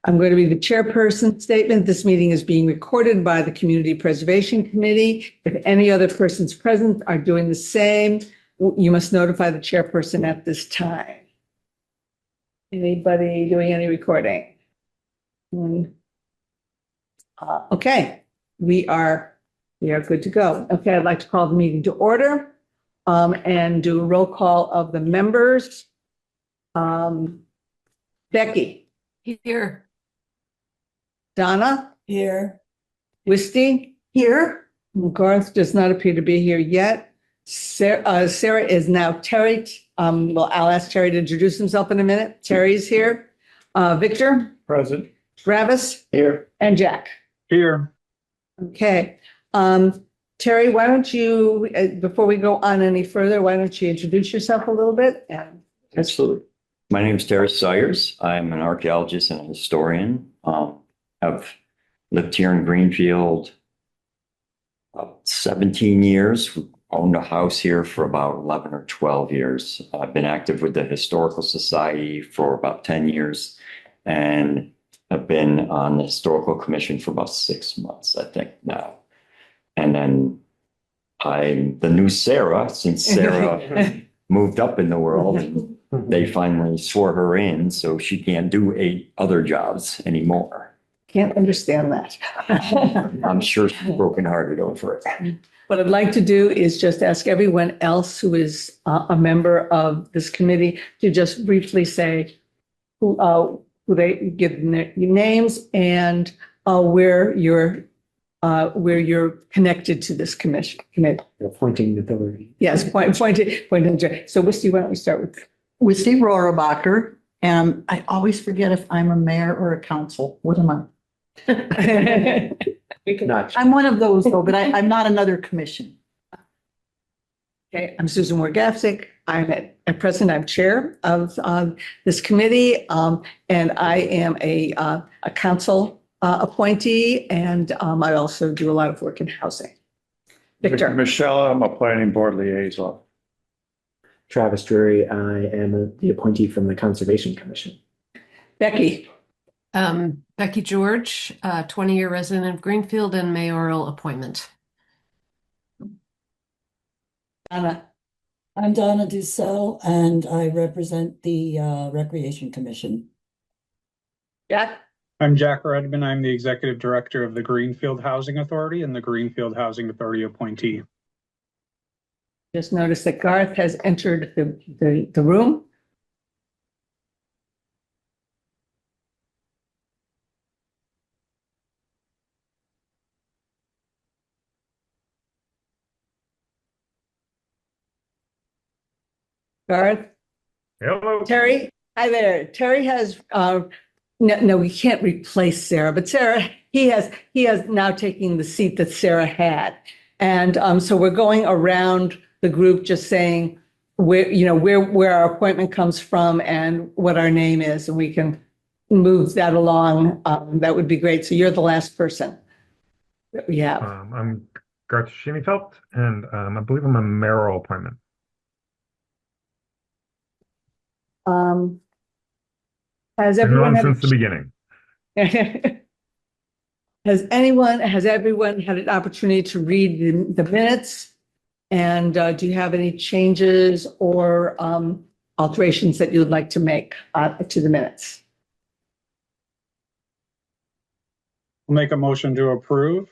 I'm going to read the chairperson statement. This meeting is being recorded by the Community Preservation Committee. If any other persons present are doing the same, you must notify the chairperson at this time. Anybody doing any recording? Okay, we are good to go. Okay, I'd like to call the meeting to order and do a roll call of the members. Becky. Here. Donna. Here. Wisty. Here. Garth does not appear to be here yet. Sarah is now Terry. Well, I'll ask Terry to introduce himself in a minute. Terry's here. Victor. Present. Travis. Here. And Jack. Here. Okay. Terry, why don't you, before we go on any further, why don't you introduce yourself a little bit? Absolutely. My name is Terry Sayers. I'm an archaeologist and a historian. I've lived here in Greenfield about 17 years. Owned a house here for about 11 or 12 years. I've been active with the Historical Society for about 10 years. And I've been on the Historical Commission for about 6 months, I think now. And then I'm the new Sarah, since Sarah moved up in the world. And they finally swore her in, so she can't do 8 other jobs anymore. Can't understand that. I'm sure she's brokenhearted over it. What I'd like to do is just ask everyone else who is a member of this committee to just briefly say who they give their names and where you're connected to this committee. Appointing authority. Yes, point. So Wisty, why don't we start with Wisty Rohrabacher. And I always forget if I'm a mayor or a council. What am I? I'm one of those though, but I'm not another commission. Okay, I'm Susan Wargafzik. I'm at present, I'm chair of this committee, and I am a council appointee, and I also do a lot of work in housing. Victor. Michelle, I'm a planning board liaison. Travis Drury, I am the appointee from the Conservation Commission. Becky. Becky George, 20-year resident of Greenfield and mayoral appointment. Donna. I'm Donna Dussel and I represent the Recreation Commission. Jack. I'm Jack Redman. I'm the executive director of the Greenfield Housing Authority and the Greenfield Housing Authority appointee. Just noticed that Garth has entered the room. Garth. Hello. Terry. Hi there. Terry has no, we can't replace Sarah, but Sarah, he has now taken the seat that Sarah had. And so we're going around the group just saying where our appointment comes from and what our name is, and we can move that along. That would be great. So you're the last person that we have. I'm Garth Schienefeld, and I believe I'm a mayoral appointment. Has everyone since the beginning? Has everyone had an opportunity to read the minutes? And do you have any changes or alterations that you would like to make to the minutes? I'll make a motion to approve.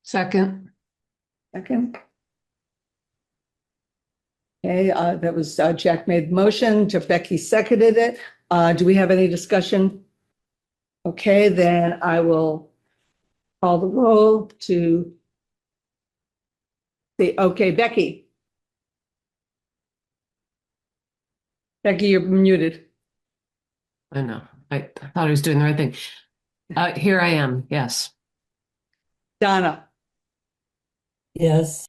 Second. Okay, that was Jack made the motion, Becky seconded it. Do we have any discussion? Okay, then I will call the roll to the, okay, Becky. Becky, you're muted. I know. I thought I was doing the right thing. Here I am. Yes. Donna. Yes.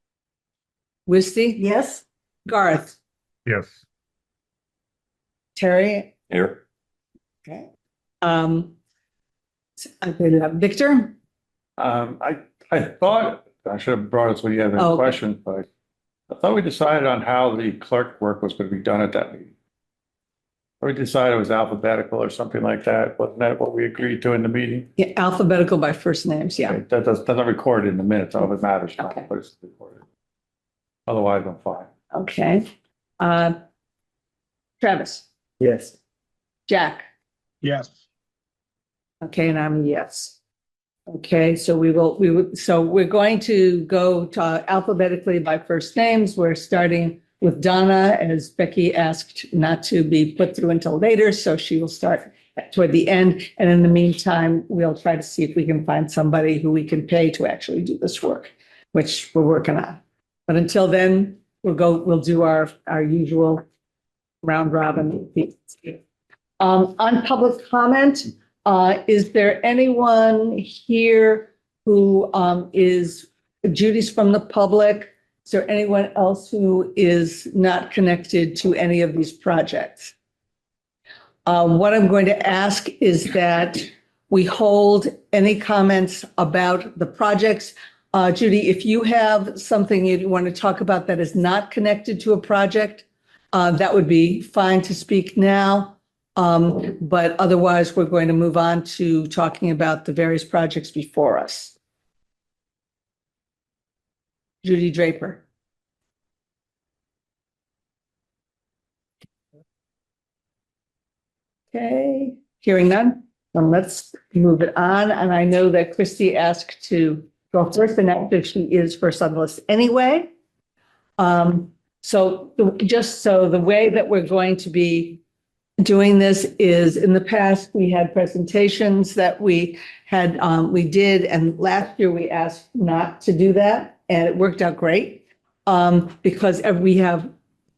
Wisty. Yes. Garth. Yes. Terry. Here. Okay. Victor. I thought I should have brought us when you had that question, but I thought we decided on how the clerk work was going to be done at that meeting. we decided it was alphabetical or something like that. Wasn't that what we agreed to in the meeting? Yeah, alphabetical by first names, yeah. Okay, that doesn't record it in the minutes, all that matters now, Okay. but it's recorded. Otherwise, I'm fine. Okay. Travis, Yes. Jack, Yes. okay, and I'm a yes. Okay, so so we're going to go to alphabetically by first names. We're starting with Donna, as Becky asked not to be put through until later, so she will start toward the end. And in the meantime, we'll try to see if we can find somebody who we can pay to actually do this work, which we're working on. But until then, we'll do our usual round robin. On public comment, is there anyone here who Judy's from the public? Is there anyone else who is not connected to any of these projects? What I'm going to ask is that we hold any comments about the projects. Judy, if you have something you want to talk about that is not connected to a project, that would be fine to speak now. But otherwise, we're going to move on to talking about the various projects before us. Judy Draper. Okay, hearing none, then let's move it on. And I know that Christy asked to go first, and after she is first on the list anyway. So just so the way that we're going to be doing this is, in the past, we had presentations that we did, and last year we asked not to do that, and it worked out great. Because we have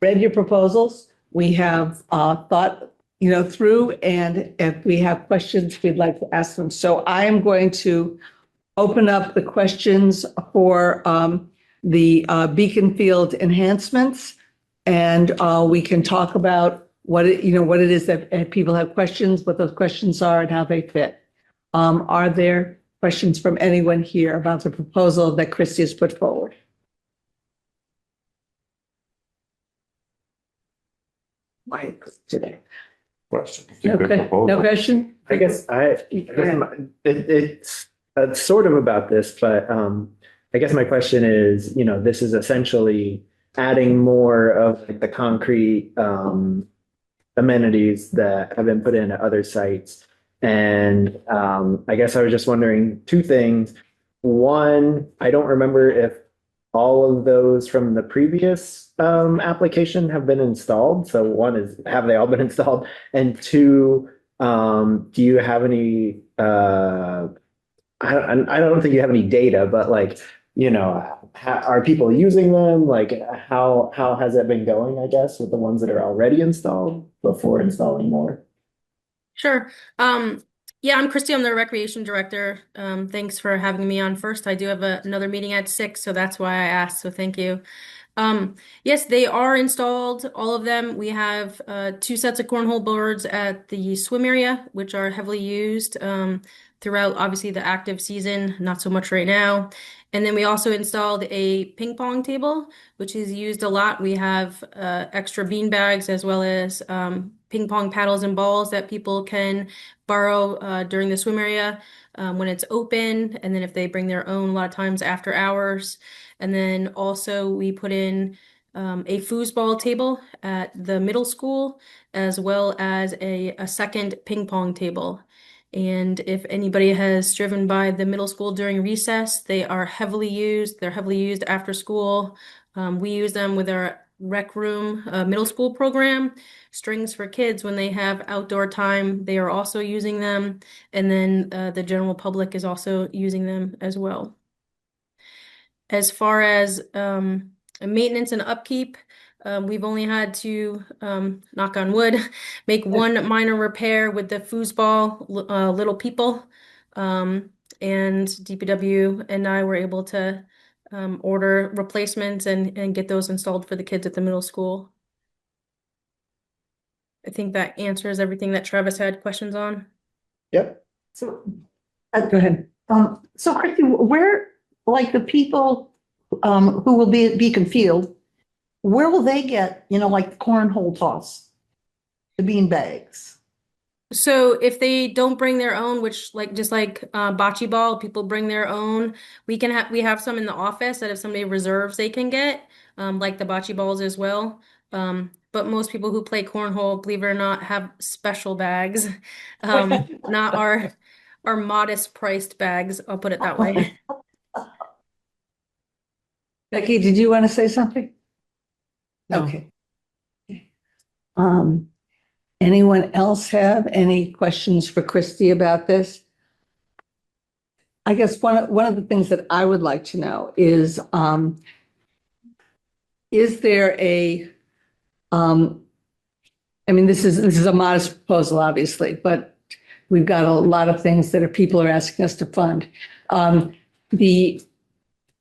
read your proposals, we have thought through, and if we have questions, we'd like to ask them. So I am going to open up the questions for the Beacon Field enhancements, and we can talk about what it is that people have questions, what those questions are, and how they fit. Are there questions from anyone here about the proposal that Christy has put forward? Why today? Question. No question? I guess it's sort of about this, but I guess my question is, this is essentially adding more of like the concrete amenities that have been put in at other sites. And I guess I was just wondering two things. One, I don't remember if all of those from the previous application have been installed. So one is, have they all been installed? And two, do you have any, I don't think you have any data, but like, are people using them? Like how has that been going, I guess, with the ones that are already installed before installing more? Sure. Yeah, I'm Christy. I'm the recreation director. Thanks for having me on first. I do have another meeting at 6, so that's why I asked. So thank you. Yes, they are installed, all of them. We have 2 sets of cornhole boards at the swim area, which are heavily used throughout, obviously, the active season, not so much right now. And then we also installed a ping pong table, which is used a lot. We have extra bean bags as well as ping pong paddles and balls that people can borrow during the swim area when it's open. And then if they bring their own, a lot of times after hours. And then also we put in a foosball table at the middle school, as well as a second ping pong table. And if anybody has driven by the middle school during recess, they are heavily used. They're heavily used after school. We use them with our rec room middle school program. Strings for kids, when they have outdoor time, they are also using them. And then the general public is also using them as well. As far as maintenance and upkeep, we've only had to, knock on wood, make one minor repair with the foosball Little People. And DPW and I were able to order replacements and get those installed for the kids at the middle school. I think that answers everything that Travis had questions on. Yep. So, Go ahead. so Christy, where, like the people who will be at Beacon Field, where will they get, like the cornhole toss? The bean bags. So if they don't bring their own, which like just like bocce ball, people bring their own. We have some in the office that if somebody reserves, they can get like the bocce balls as well. But most people who play cornhole, believe it or not, have special bags, not our modest priced bags. I'll put it that way. Becky, did you want to say something? No. Okay. Anyone else have any questions for Christy about this? I guess one of the things that I would like to know is there a, I mean, this is a modest proposal, obviously, but we've got a lot of things that people are asking us to fund.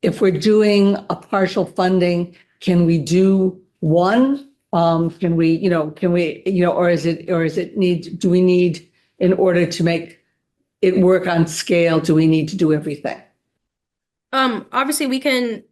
If we're doing a partial funding, can we do one? Can we, or is it do we need, in order to make it work on scale, do we need to do everything? Obviously we can,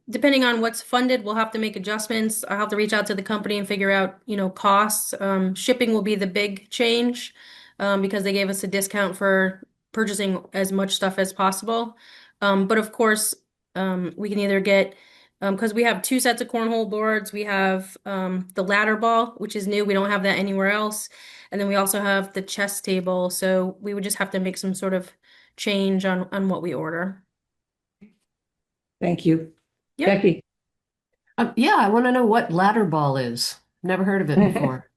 depending on what's funded, we'll have to make adjustments. I'll have to reach out to the company and figure out, costs. Shipping will be the big change, because they gave us a discount for purchasing as much stuff as possible. But of course, we can either get, because we have 2 sets of cornhole boards. We have the ladder ball, which is new. We don't have that anywhere else. And then we also have the chess table. So we would just have to make some sort of change on what we order. Thank you. Yep. Becky? Yeah, I want to know what ladder ball is. Never heard of it before.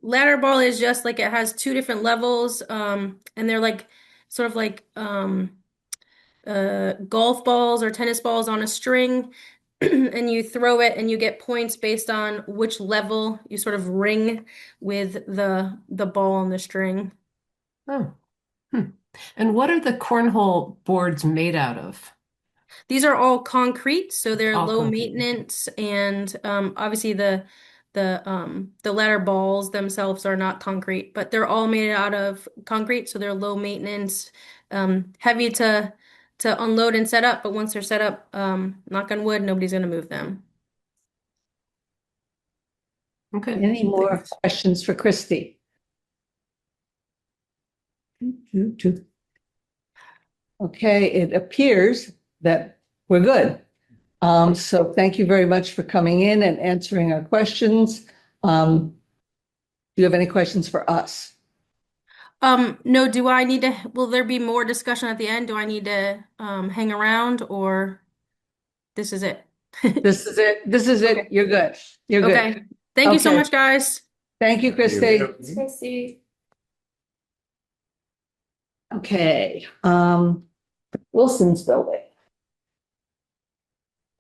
Ladder ball is just like it has 2 different levels, and they're like sort of like golf balls or tennis balls on a string, and you throw it and you get points based on which level you sort of ring with the ball on the string. Oh. And what are the cornhole boards made out of? These are all concrete, so they're All low concrete. maintenance, and obviously the ladder balls themselves are not concrete, but they're all made out of concrete, so they're low maintenance, heavy to unload and set up, but once they're set up, knock on wood, nobody's gonna move them. Okay. Any more questions for Christy? Okay, it appears that we're good. So thank you very much for coming in and answering our questions. Do you have any questions for us? No, will there be more discussion at the end? Do I need to hang around, or this is it? This is it. This is it. You're good. You're good. Okay. Thank you so Okay. much, guys. Thank you, Christy. Christy. Okay, Wilson's building.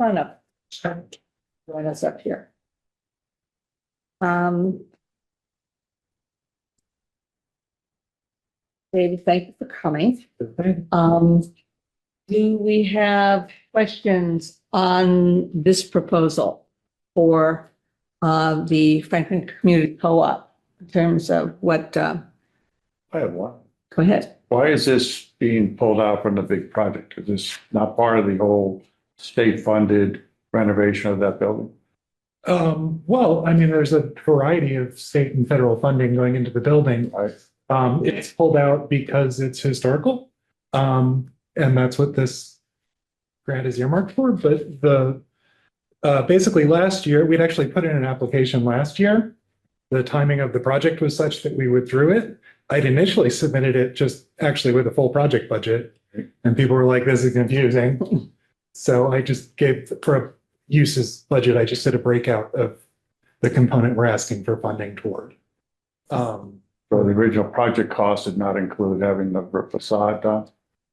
Come on up. Join us up here. David, thank you for coming. Do we have questions on this proposal for the Franklin Community Co-op in terms of what, I have one. go ahead. Why is this being pulled out from the big project? Is this not part of the whole state-funded renovation of that building? Well, I mean, there's a variety of state and federal funding going into the building. Right. It's pulled out because it's historical. And that's what this grant is earmarked for. But basically last year, we'd actually put in an application last year. The timing of the project was such that we withdrew it. I'd initially submitted it just actually with a full project budget, and people were like, this is confusing. So I just gave, for a uses budget, I just did a breakout of the component we're asking for funding toward. So the original project cost did not include having the facade done?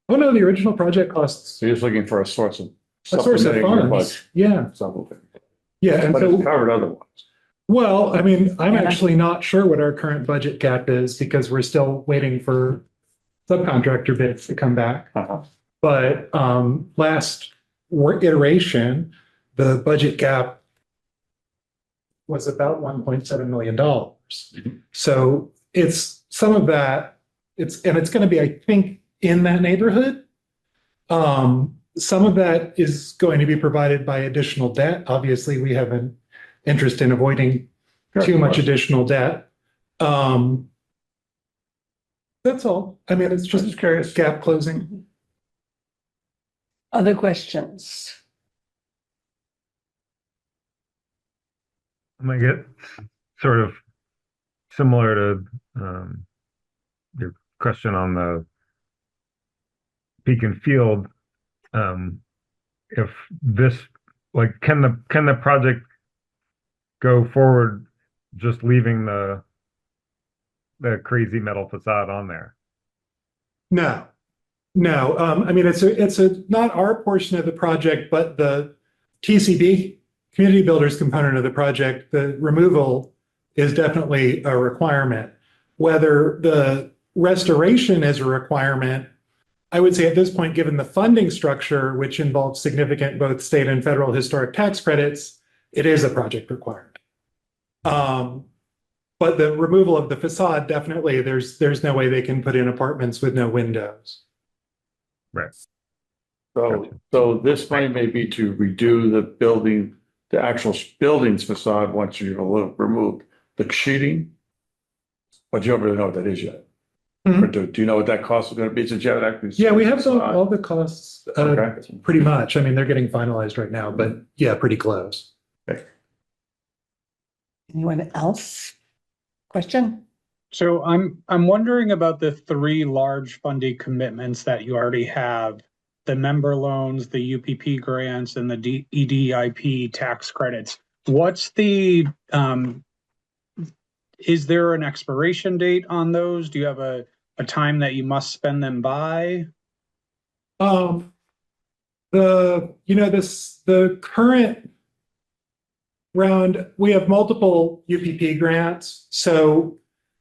Oh no, the original project costs So you're just looking for a source of. a source of supplementing your funds. budget, Yeah, something. yeah. And But so, it's covered other ones. well, I mean, I'm Yeah. actually not sure what our current budget gap is because we're still waiting for subcontractor bids to come back. Uh-huh. But last iteration, the budget gap was about $1.7 million. So it's some of that, it's going to be, I think, in that neighborhood. Some of that is going to be provided by additional debt. Obviously, we have an interest in avoiding too much additional debt. That's all. I mean, it's just curious. gap closing. Other questions? I might get sort of similar to your question on the Beacon Field. If this, like, can the project go forward just leaving the crazy metal facade on there? No. I mean, it's not our portion of the project, but the TCB, Community Builders component of the project, the removal is definitely a requirement. Whether the restoration is a requirement, I would say at this point, given the funding structure, which involves significant both state and federal historic tax credits, it is a project requirement. But the removal of the facade, definitely, there's no way they can put in apartments with no windows. Right. So this money may be to redo the building, the actual building's facade once you remove the sheeting. But you don't really know what that is yet. Mhm. Or do you know what that cost is going to be? Since you haven't actually Yeah, we seen the have facade? all the costs Okay. pretty much. I mean, they're getting finalized right now, but yeah, pretty close. Anyone else? Question? So I'm wondering about the three large funding commitments that you already have, the member loans, the UPP grants, and the EDIP tax credits. What's the is there an expiration date on those? Do you have a time that you must spend them by? The current round, we have multiple UPP grants. So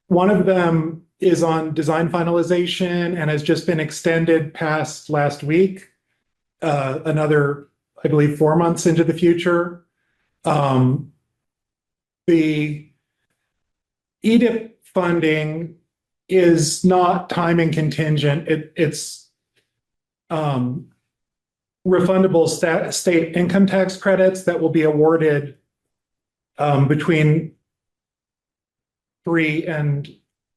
one of them is on design finalization and has just been extended past last week. Another, I believe, 4 months into the future. The EDIP funding is not timing contingent. It's refundable state income tax credits that will be awarded between 3 and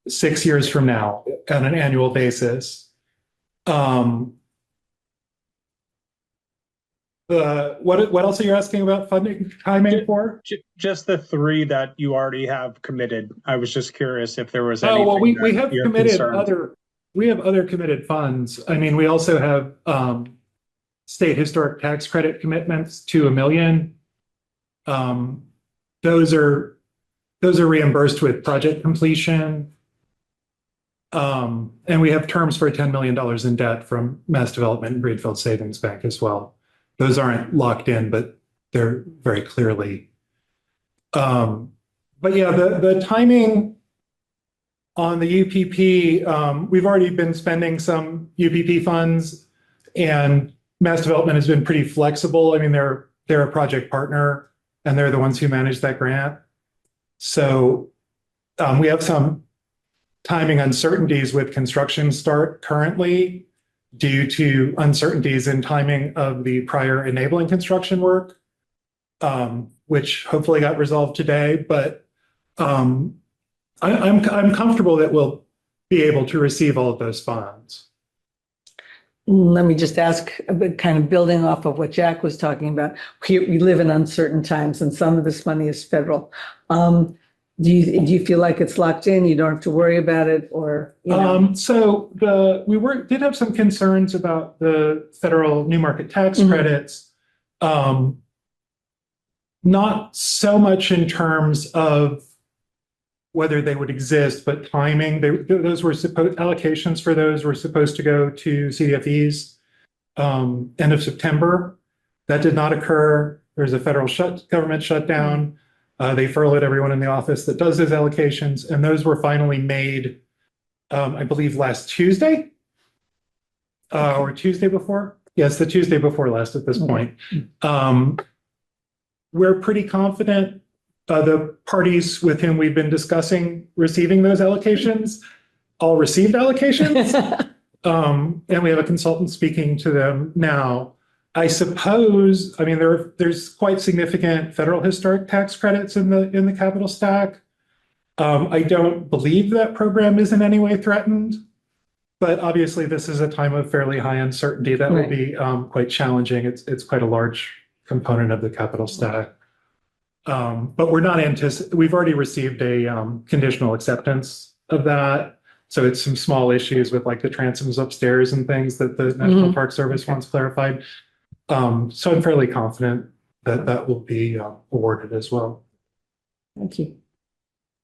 6 years from now on an annual basis. What else are you asking about funding timing for? Just the three that you already have committed. I was just curious if there was anything. Oh, well, we that have you're committed concerned. we have other committed funds. I mean, we also have state historic tax credit commitments to $1 million. Those are reimbursed with project completion. And we have terms for $10 million in debt from Mass Development and Greenfield Savings Bank as well. Those aren't locked in, but they're very clearly. But yeah, the timing on the UPP, we've already been spending some UPP funds, and Mass Development has been pretty flexible. I mean, they're a project partner, and they're the ones who manage that grant. So we have some timing uncertainties with construction start currently due to uncertainties in timing of the prior enabling construction work, which hopefully got resolved today. But I'm comfortable that we'll be able to receive all of those funds. Let me just ask, kind of building off of what Jack was talking about. We live in uncertain times, and some of this money is federal. Do you feel like it's locked in? You don't have to worry about it, or you know? So we did have some concerns about the federal new market tax credits. Not so much in terms of whether they would exist, but timing. Those were allocations for those were supposed to go to CDFEs end of September. That did not occur. There's a federal government shutdown. They furloughed everyone in the office that does those allocations, and those were finally made, I believe, last Tuesday or Tuesday before. Yes, the Tuesday before last at this point. We're pretty confident the parties with whom we've been discussing receiving those allocations all received allocations. And we have a consultant speaking to them now. I suppose, I mean, there's quite significant federal historic tax credits in the capital stack. I don't believe that program is in any way threatened, but obviously this is a time of fairly high uncertainty that will Right. be quite challenging. It's quite a large component of the capital stack. But we're not we've already received a conditional acceptance of that. So it's some small issues with like the transoms upstairs and things that the National Park Service wants clarified. So I'm fairly confident that that will be awarded as well. Thank you.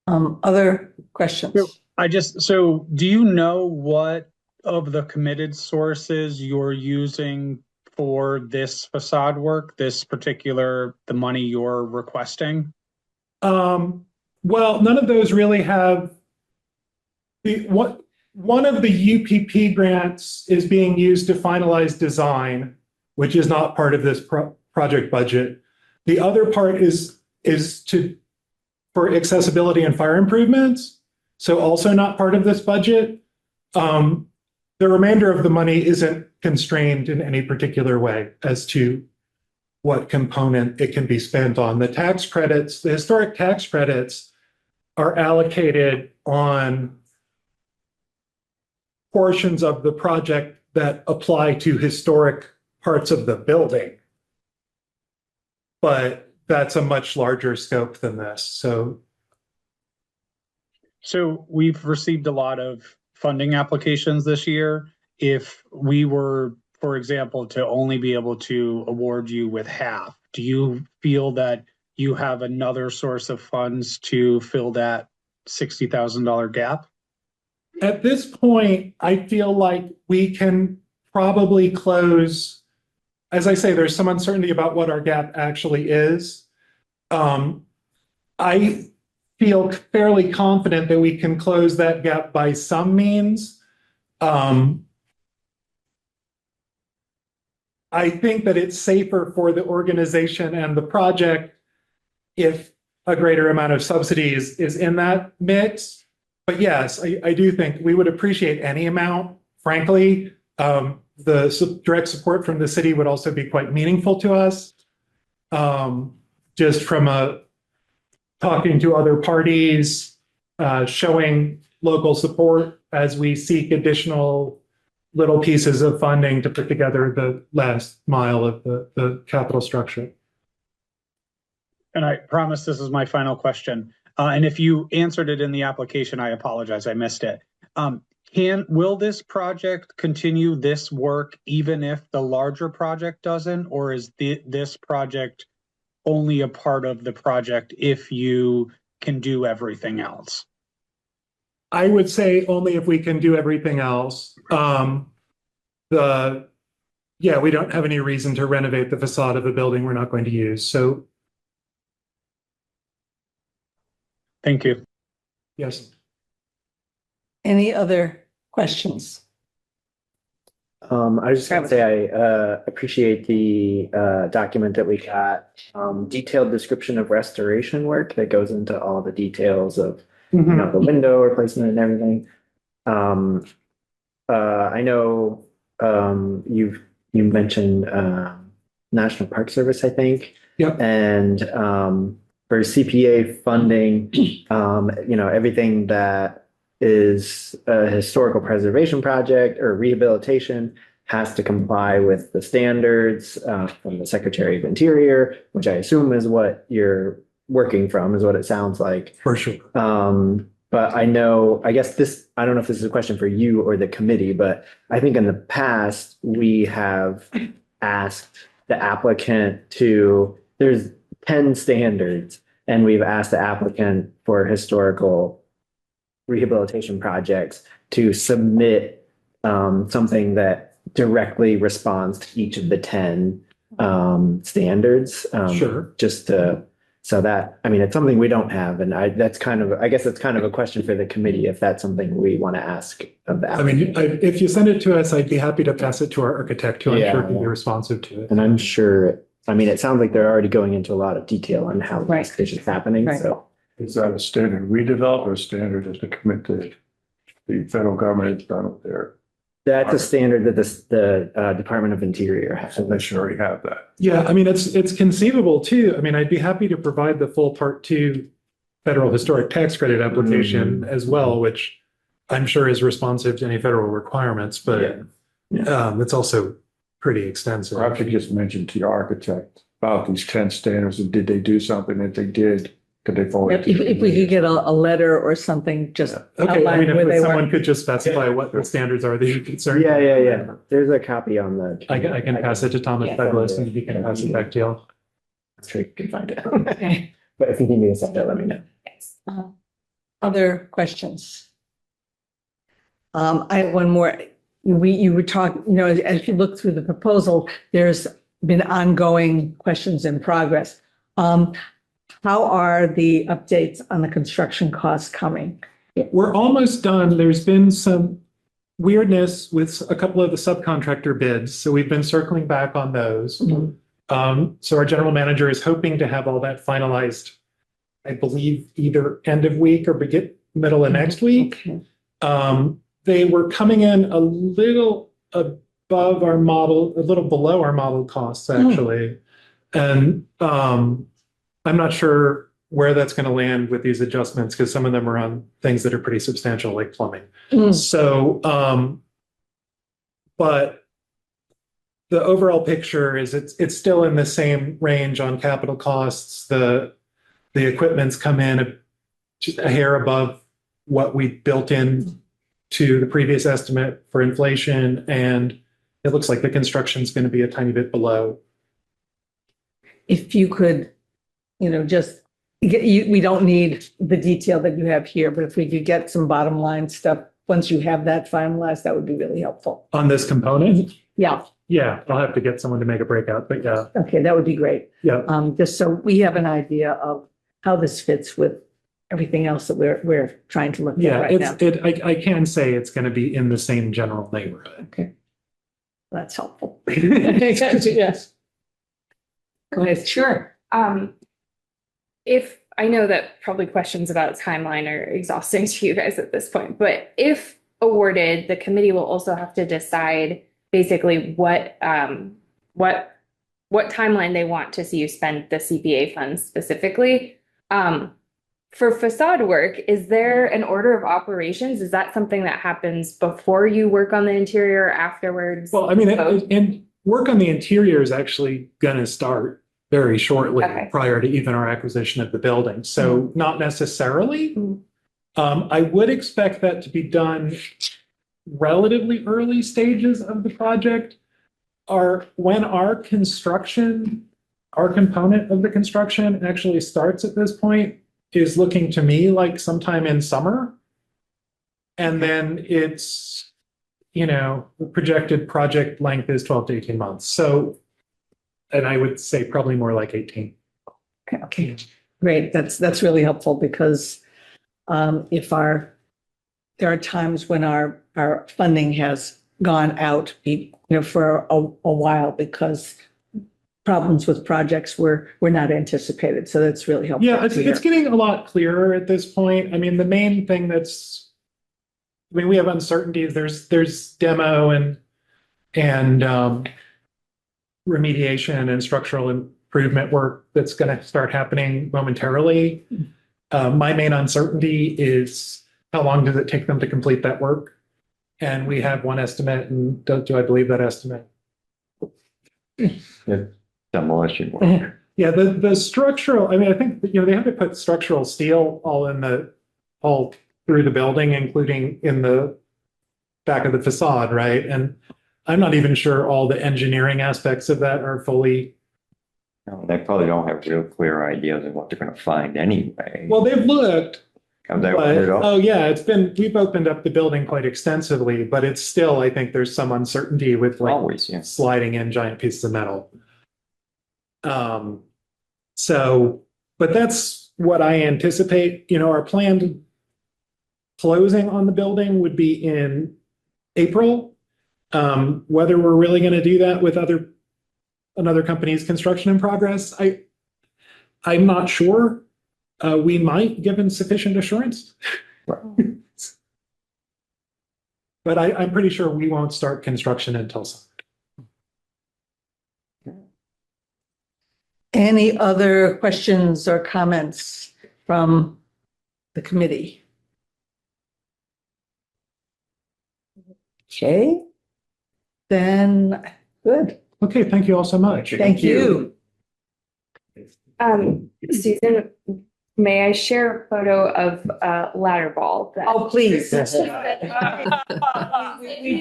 Other questions? So do you know what of the committed sources you're using for this facade work, the money you're requesting? Well, none of those really have one of the UPP grants is being used to finalize design, which is not part of this project budget. The other part is for accessibility and fire improvements, so also not part of this budget. The remainder of the money isn't constrained in any particular way as to what component it can be spent on. The tax credits, the historic tax credits are allocated on portions of the project that apply to historic parts of the building. But that's a much larger scope than this. So we've received a lot of funding applications this year. If we were, for example, to only be able to award you with half, do you feel that you have another source of funds to fill that $60,000 gap? At this point, I feel like we can probably close. As I say, there's some uncertainty about what our gap actually is. I feel fairly confident that we can close that gap by some means. I think that it's safer for the organization and the project if a greater amount of subsidies is in that mix. But yes, I do think we would appreciate any amount, frankly. The direct support from the city would also be quite meaningful to us. Just from talking to other parties, showing local support as we seek additional little pieces of funding to put together the last mile of the capital structure. And I promise this is my final question. And if you answered it in the application, I apologize, I missed it. Will this project continue this work even if the larger project doesn't, or is this project only a part of the project if you can do everything else? I would say only if we can do everything else. We don't have any reason to renovate the facade of a building we're not going to use. So, thank you. Yes. Any other questions? I was just gonna say I appreciate the document that we got, detailed description of restoration work that goes into all the details of the window replacement and everything. I know you mentioned National Park Service, I think. Yep. And for CPA funding, everything that is a historical preservation project or rehabilitation has to comply with the standards from the Secretary of Interior, which I assume is what you're working from, is what it sounds like. For sure. But I don't know if this is a question for you or the committee, but I think in the past, we have asked the applicant there's 10 standards, and we've asked the applicant for historical rehabilitation projects to submit something that directly responds to each of the 10 standards. Sure. It's something we don't have, and I guess it's kind of a question for the committee if that's something we want to ask of the applicant. If you send it to us, I'd be happy to pass it to our architect, who I'm sure can be responsive to it. And I'm sure, it sounds like they're already going into a lot of detail on how this is happening. Right. So Is that a standard we develop or a standard is to commit to the federal government has done with their That's a standard that the Department of Interior has. So they should already have that. Yeah, I mean, it's conceivable too. I mean, I'd be happy to provide the full Part 2 federal historic tax credit application as well, which I'm sure is responsive to any federal requirements, but it's also pretty extensive. Perhaps you just mentioned to your architect about these 10 standards, and did they do something? If they did, could they forward? it to If we could get a letter or something, just Okay, I outline mean, where they if were. someone could just specify what the standards are that you're concerned. Yeah. There's a copy on the. I can pass it to Thomas Douglas and he can pass it back to you. I'm sure you can find it. Okay. But if you need me to send it, let me know. Other questions? I have one more. You were talking, as you look through the proposal, there's been ongoing questions in progress. How are the updates on the construction costs coming? We're almost done. There's been some weirdness with a couple of the subcontractor bids, so we've been circling back on those. So our general manager is hoping to have all that finalized, I believe, either end of week or middle of next week. Okay. They were coming in a little above our model, a little below our model costs, actually. And I'm not sure where that's going to land with these adjustments, because some of them are on things that are pretty substantial, like plumbing. So, but the overall picture is it's still in the same range on capital costs. The equipment's come in just a hair above what we built in to the previous estimate for inflation, and it looks like the construction's going to be a tiny bit below. If you could, just we don't need the detail that you have here, but if we could get some bottom line stuff, once you have that finalized, that would be really helpful. On this component? Yeah. Yeah, I'll have to get someone to make a breakout, but yeah. Okay, that would be great. Yeah. Just so we have an idea of how this fits with everything else that we're trying to look at Yeah, right now. I can say it's going to be in the same general neighborhood. Okay. That's helpful. Yes. Go ahead. Sure. If I know that probably questions about timeline are exhausting to you guys at this point, but if awarded, the committee will also have to decide basically what timeline they want to see you spend the CPA funds specifically. For facade work, is there an order of operations? Is that something that happens before you work on the interior or afterwards? Well, I mean, and work on the interior is actually going to start very shortly prior to even our acquisition of the building. So not necessarily. I would expect that to be done relatively early stages of the project. When our component of the construction actually starts at this point is looking to me like sometime in summer. And then it's, the projected project length is 12 to 18 months. So, and I would say probably more like 18. Okay. Great. That's really helpful because there are times when our funding has gone out, for a while because problems with projects were not anticipated. So that's really helpful. Yeah, it's getting a lot clearer at this point. I mean, the main thing we have uncertainties. There's demo and remediation and structural improvement work that's going to start happening momentarily. My main uncertainty is how long does it take them to complete that work? And we have one estimate, and do I believe that estimate? Demolition work. Yeah, the structural, I mean, I think, they have to put structural steel all through the building, including in the back of the facade, right? And I'm not even sure all the engineering aspects of that are fully. No, they probably don't have real clear ideas of what they're going to find anyway. Well, they've looked. Have they opened it up? Oh yeah, we've opened up the building quite extensively, but it's still, I think there's some uncertainty with Always, yeah. sliding in giant pieces of metal. But that's what I anticipate. Our planned closing on the building would be in April. Whether we're really going to do that with another company's construction in progress, I'm not sure. We might, given sufficient assurance. But But I'm pretty sure we won't start construction until summer. Any other questions or comments from the committee? Okay, then, good. Okay, thank you all so much. Thank you. Susan, may I share a photo of ladder ball? Oh, please. Yes. We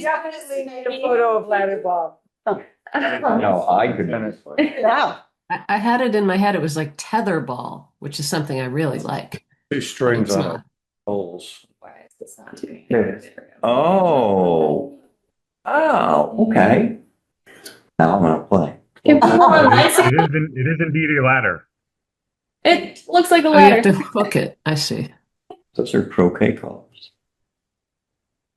definitely need a photo of ladder ball. No, I couldn't. Wow. I had it in my head. It was like tetherball, which is something I really like. Two strings It's on not. it, poles. Why is this not doing Oh. Oh, okay. Now I'm gonna play. Can people online It see- it is indeed a ladder. It looks like a Oh, you have ladder. to hook it. I see. Those are croquet colors.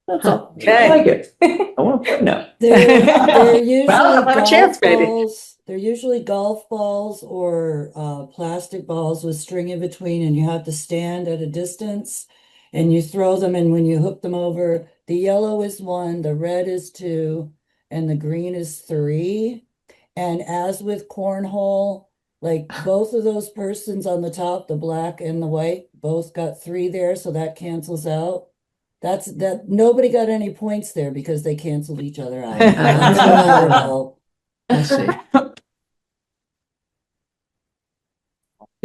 That's all. Okay. I like it. I want to play now. They're usually Well, have a chance, golf baby. balls. They're usually golf balls or plastic balls with string in between, and you have to stand at a distance and you throw them. And when you hook them over, the yellow is 1, the red is 2, and the green is 3. And as with cornhole, like both of those persons on the top, the black and the white, both got 3 there, so that cancels out. That nobody got any points there because they canceled each other out. That's the ladder ball. I see.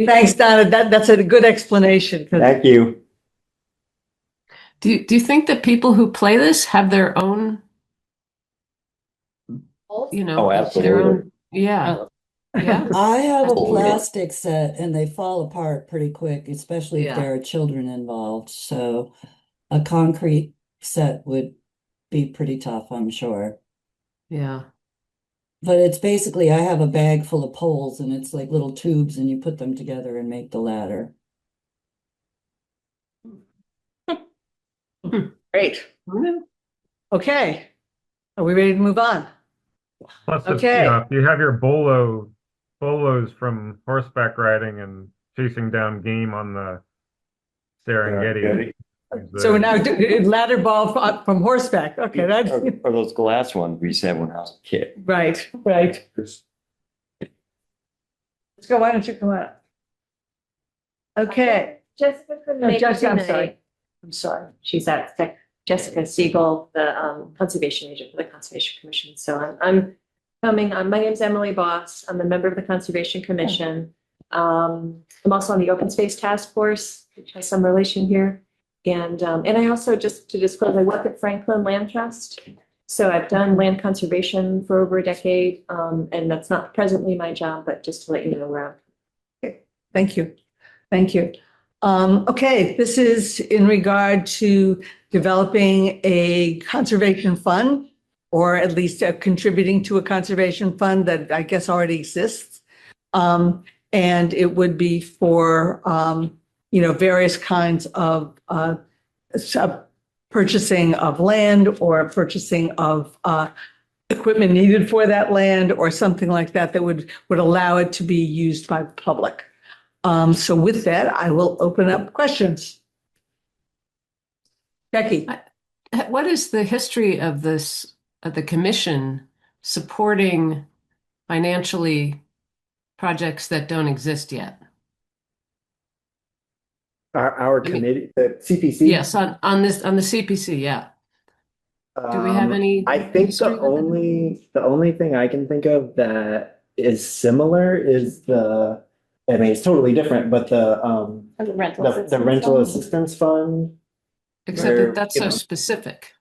Thanks, Donna. That's a good explanation. 'Cause- Thank you. Do you think that people who play this have their own, Oh, their absolutely. own, yeah. Yeah. I have a Absolutely. plastic set and they fall apart pretty quick, especially if Yeah. there are children involved. So a concrete set would be pretty tough, I'm sure. Yeah. But it's basically, I have a bag full of poles and it's like little tubes and you put them together and make the ladder. Great. Okay. Are we ready to move on? Plus, if, Okay. if you have your bolos from horseback riding and chasing down game on the Serengeti. So we're now doing ladder ball from horseback. Okay, that's Or those glass ones we used to have when I was a kid. right, right. Let's go. Why don't you come on? Okay. Jessica couldn't No, make it Jessica, I'm tonight. sorry. I'm sorry. She's at Jessica Siegel, the conservation agent for the Conservation Commission. So I'm coming. My name's Emily Boss. I'm a member of the Conservation Commission. I'm also on the Open Space Task Force, which has some relation here. And I also, just to disclose, I work at Franklin Land Trust. So I've done land conservation for over a decade, and that's not presently my job, but just to let you know where I'm. Thank you. Thank you. Okay, this is in regard to developing a conservation fund, or at least contributing to a conservation fund that I guess already exists. And it would be for, various kinds of purchasing of land or purchasing of equipment needed for that land or something like that that would allow it to be used by the public. So with that, I will open up questions. Becky. What is the history of this, of the commission supporting financially projects that don't exist yet? Our committee, the CPC. Yes, on the CPC, yeah. Do we have any I think history the with that? only thing I can think of that is similar is it's totally different, but the rental assistance fund. Except where, that that's you so know, specific.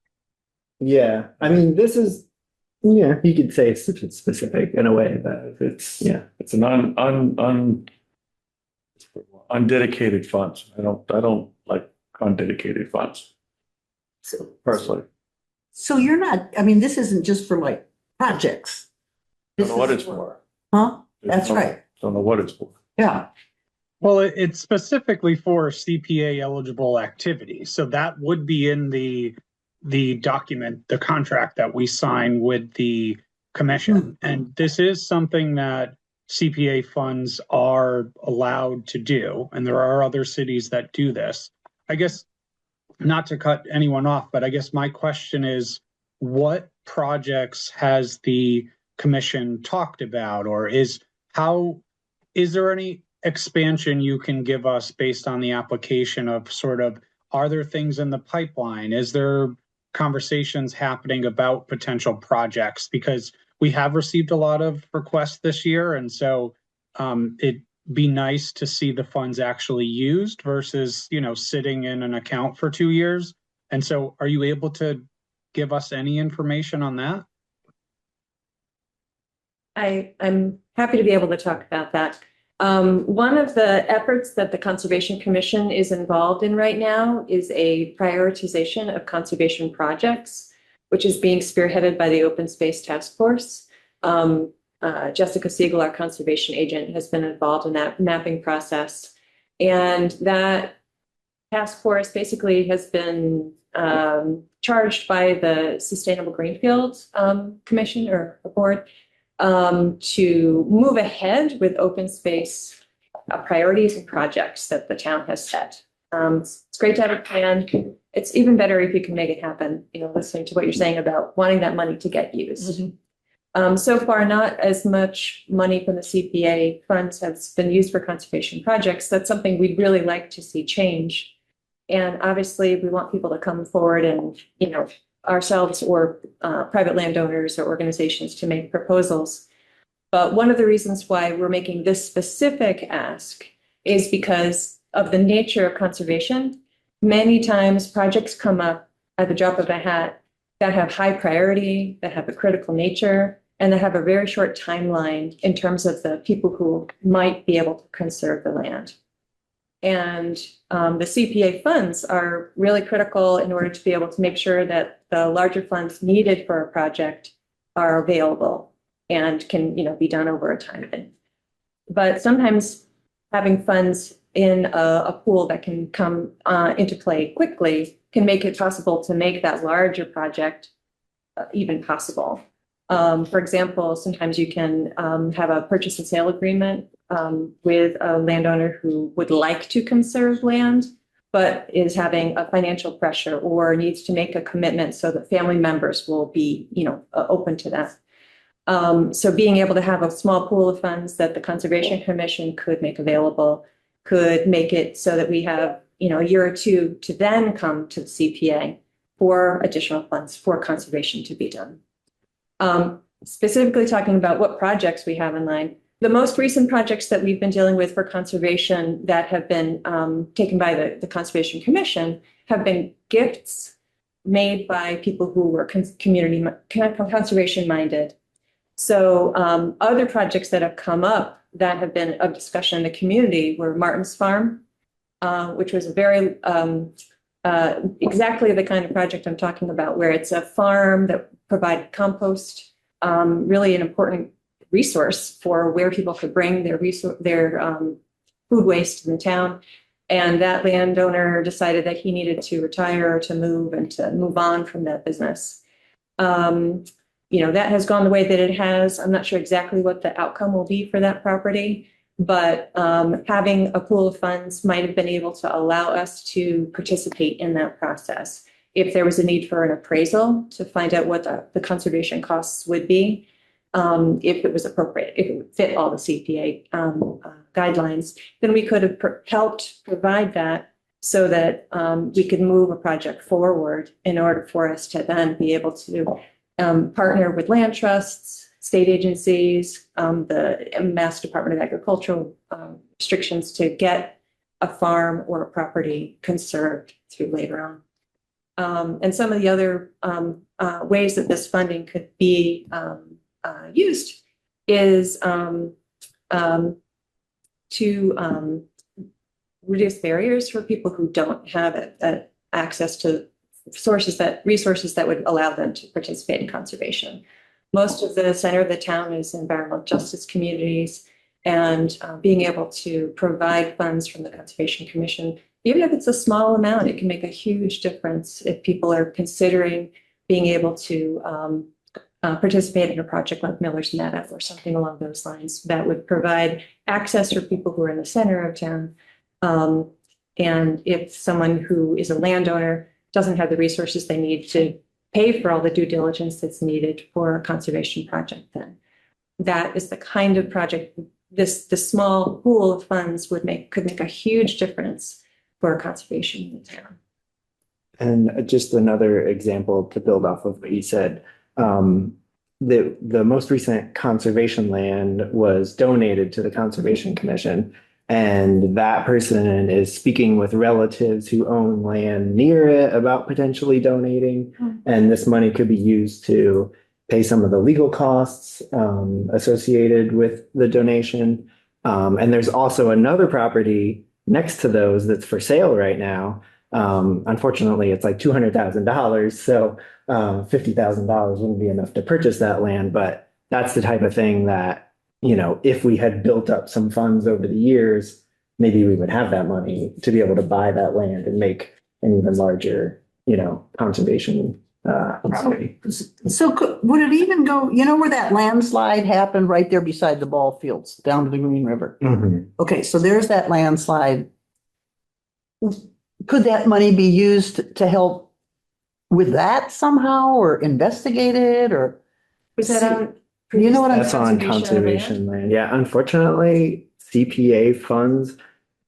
Yeah, I mean, this is, yeah, you could say it's specific in a way that It's an undedicated funds. I don't like undedicated funds personally. So you're not, I mean, this isn't just for like projects. Don't know what it's for. Huh? That's Don't- right. Don't know what it's for. Yeah. Well, it's specifically for CPA eligible activities. So that would be in the document, the contract that we sign with the commission. And this is something that CPA funds are allowed to do. And there are other cities that do this. I guess not to cut anyone off, but I guess my question is, what projects has the commission talked about, or is there any expansion you can give us based on the application of sort of, are there things in the pipeline? Is there conversations happening about potential projects? Because we have received a lot of requests this year, and so it'd be nice to see the funds actually used versus, sitting in an account for 2 years. And so are you able to give us any information on that? I'm happy to be able to talk about that. One of the efforts that the Conservation Commission is involved in right now is a prioritization of conservation projects, which is being spearheaded by the Open Space Task Force. Jessica Siegel, our conservation agent, has been involved in that mapping process. And that task force basically has been charged by the Sustainable Greenfield Commission or board to move ahead with open space priorities and projects that the town has set. It's great to have a plan. It's even better if you can make it happen, listening to what you're saying about wanting that money to get used. So far, not as much money from the CPA funds has been used for conservation projects. That's something we'd really like to see change. And obviously, we want people to come forward and, ourselves or private landowners or organizations to make proposals. But one of the reasons why we're making this specific ask is because of the nature of conservation. Many times projects come up at the drop of a hat that have high priority, that have a critical nature, and that have a very short timeline in terms of the people who might be able to conserve the land. And the CPA funds are really critical in order to be able to make sure that the larger funds needed for a project are available and can, be done over a time. But sometimes having funds in a pool that can come into play quickly can make it possible to make that larger project even possible. For example, sometimes you can have a purchase and sale agreement with a landowner who would like to conserve land, but is having a financial pressure or needs to make a commitment so that family members will be, open to that. So being able to have a small pool of funds that the Conservation Commission could make available could make it so that we have, a year or two to then come to the CPA for additional funds for conservation to be done. Specifically talking about what projects we have in line, the most recent projects that we've been dealing with for conservation that have been taken by the Conservation Commission have been gifts made by people who were conservation minded. So other projects that have come up that have been of discussion in the community were Martin's Farm, which was a very exactly the kind of project I'm talking about, where it's a farm that provided compost, really an important resource for where people could bring their food waste in the town. And that landowner decided that he needed to retire, to move, and to move on from that business. That has gone the way that it has. I'm not sure exactly what the outcome will be for that property, but having a pool of funds might have been able to allow us to participate in that process. If there was a need for an appraisal to find out what the conservation costs would be, if it was appropriate, if it would fit all the CPA guidelines, then we could have helped provide that so that we could move a project forward in order for us to then be able to partner with land trusts, state agencies, the Mass Department of Agricultural restrictions to get a farm or a property conserved through later on. And some of the other ways that this funding could be used is to reduce barriers for people who don't have access to resources that would allow them to participate in conservation. Most of the center of the town is environmental justice communities, and being able to provide funds from the Conservation Commission, even if it's a small amount, it can make a huge difference if people are considering being able to participate in a project like Miller's Meadow or something along those lines that would provide access for people who are in the center of town And if someone who is a landowner doesn't have the resources they need to pay for all the due diligence that's needed for a conservation project, then that is the kind of project this small pool of funds could make a huge difference for conservation in the town. And just another example to build off of what you said, the most recent conservation land was donated to the Conservation Commission. And that person is speaking with relatives who own land near it about potentially donating. And this money could be used to pay some of the legal costs associated with the donation. And there's also another property next to those that's for sale right now. Unfortunately, it's like $200,000. So $50,000 wouldn't be enough to purchase that land. But that's the type of thing that, you know, if we had built up some funds over the years, maybe we would have that money to be able to buy that land and make an even larger, you know, conservation property. So would it even go, you know, where that landslide happened right there beside the ball fields down to the Green River? Mhm. Okay, so there's that landslide. Could that money be used to help with that somehow or investigate it or? Was that on? You know what I'm That's on conservation land. Yeah, unfortunately, CPA funds,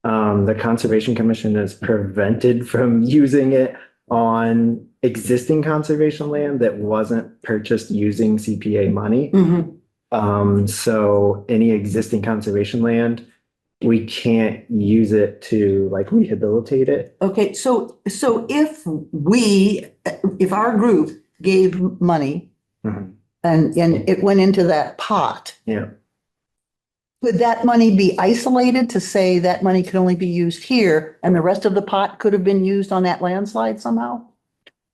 the Conservation Commission is prevented from using it on existing conservation land that wasn't purchased using CPA money. So any existing conservation land, we can't use it to like rehabilitate it. Okay, so if our group gave money Mhm. and it went into that pot, Yeah. could that money be isolated to say that money could only be used here and the rest of the pot could have been used on that landslide somehow?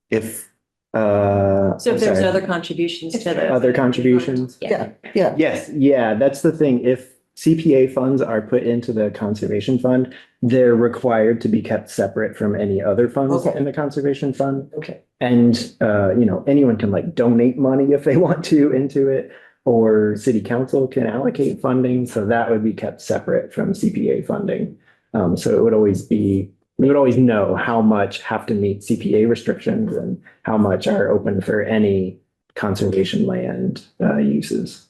If, So if I'm there's sorry, other contributions to the. other contributions? Yeah, yeah. Yes, yeah, that's the thing. If CPA funds are put into the conservation fund, they're required to be kept separate from any other funds Okay. in the conservation fund. Okay. And, you know, anyone can like donate money if they want to into it, or city council can allocate funding. So that would be kept separate from CPA funding. So it would always be, we would always know how much have to meet CPA restrictions and how much are open for any conservation land uses.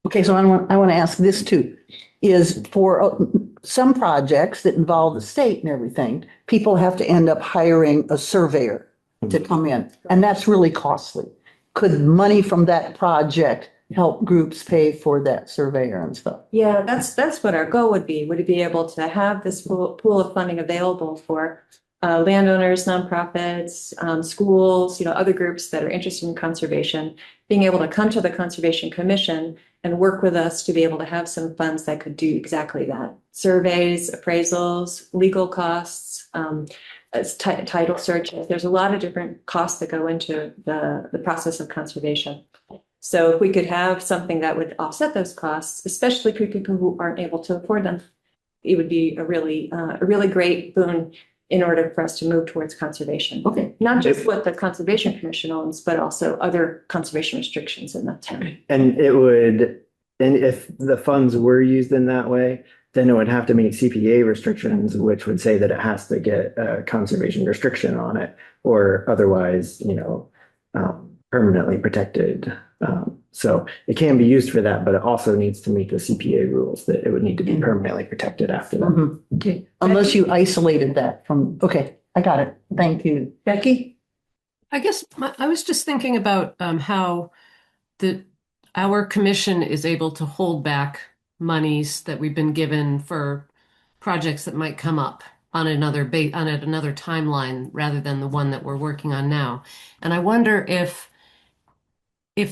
Okay, so I want to ask this too, is for some projects that involve the state and everything, people have to end up hiring a surveyor to come in, and that's really costly. Could money from that project help groups pay for that surveyor and stuff? Yeah, that's what our goal would be able to have this pool of funding available for landowners, nonprofits, schools, you know, other groups that are interested in conservation, being able to come to the Conservation Commission and work with us to be able to have some funds that could do exactly that. Surveys, appraisals, legal costs, title searches. There's a lot of different costs that go into the process of conservation. So if we could have something that would offset those costs, especially for people who aren't able to afford them, it would be a really great boon in order for us to move towards conservation. Okay. Not just what the Conservation Commission owns, but also other conservation restrictions in that town. And if the funds were used in that way, then it would have to meet CPA restrictions, which would say that it has to get a conservation restriction on it, or otherwise, you know, permanently protected. So it can be used for that, but it also needs to meet the CPA rules that it would need to be permanently protected after that. Mhm. Okay, unless you isolated that from, okay, I got it. Thank you. Becky? I guess I was just thinking about how our commission is able to hold back monies that we've been given for projects that might come up on another timeline rather than the one that we're working on now. And I wonder if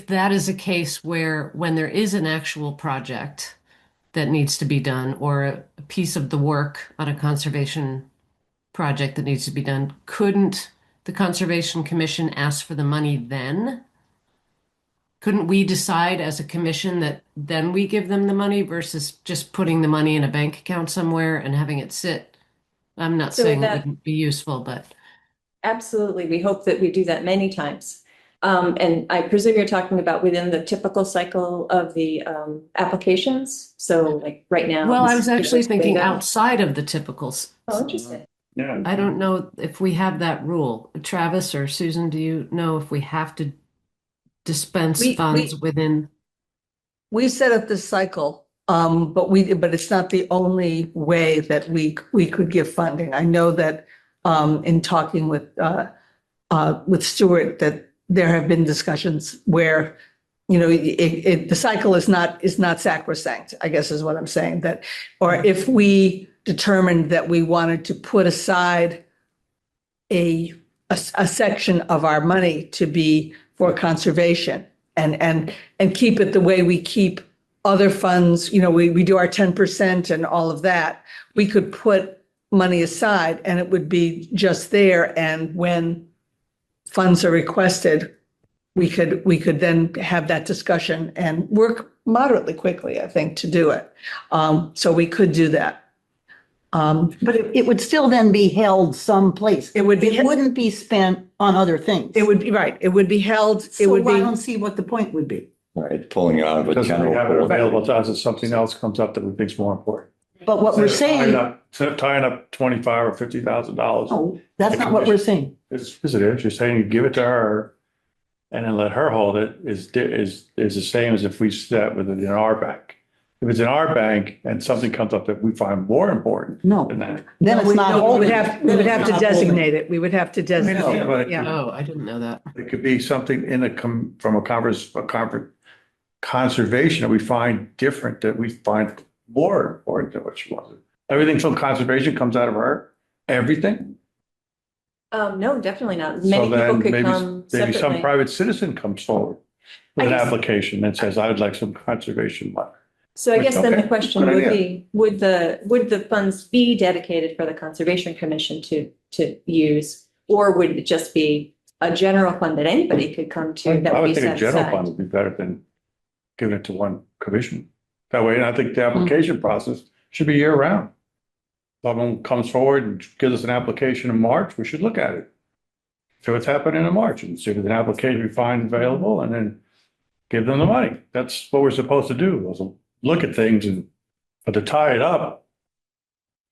that is a case where when there is an actual project that needs to be done or a piece of the work on a conservation project that needs to be done, couldn't the Conservation Commission ask for the money then? Couldn't we decide as a commission that then we give them the money versus just putting the money in a bank account somewhere and having it sit? I'm not So saying that- it wouldn't be useful, but Absolutely. We hope that we do that many times. And I presume you're talking about within the typical cycle of the applications. So like right now. Well, I this was is actually just thinking data. outside of the typicals. Oh, interesting. Yeah. I don't know if we have that rule. Travis or Susan, do you know if we have to dispense We- funds within? We set up this cycle, but it's not the only way that we could give funding. I know that, in talking with Stuart, that there have been discussions where, the cycle is not sacrosanct, I guess is what I'm saying, that, or if we determined that we wanted to put aside a section of our money to be for conservation and keep it the way we keep other funds, we do our 10% and all of that, we could put money aside and it would be just there. And when funds are requested, we could then have that discussion and work moderately quickly, I think, to do it. So we could do that. But it would still then be held someplace. It would be. It wouldn't be spent on other things. It would be, right, it would be held, it So would I be, don't see what the point would be. Right, pulling it out of a Because we general have it pool. available to us if something else comes up that we think's more important. But what we're saying, Instead of tying up $25,000 or $50,000. no, that's not what we're saying. Is it is, you're saying you give it to her and then let her hold it is the same as if we set with it in our bank. If it's in our bank and something comes up that we find more important No, than that. then it's not we holding. would have to It's not holding. designate it, we would have to designate Yeah, but it, yeah. Oh, I didn't know that. it could be something in from a conservation that we find different, that we find more important than what she wanted. Everything from conservation comes out of her, everything. No, definitely not. So Many people then could maybe come some separately. private citizen comes forward with I an guess- application that says, I'd like some conservation money. So I guess then Okay, the question good would idea. be, would the funds be dedicated for the Conservation Commission to use? Or would it just be a general fund that anybody could come to that I would would be think a set general fund aside? would be better than giving it to one commission. That way, and I think the application process should be year round. Someone comes forward and gives us an application in March, we should look at it. See what's happening in March and see if there's an application we find available and then give them the money. That's what we're supposed to do, is look at things but to tie it up.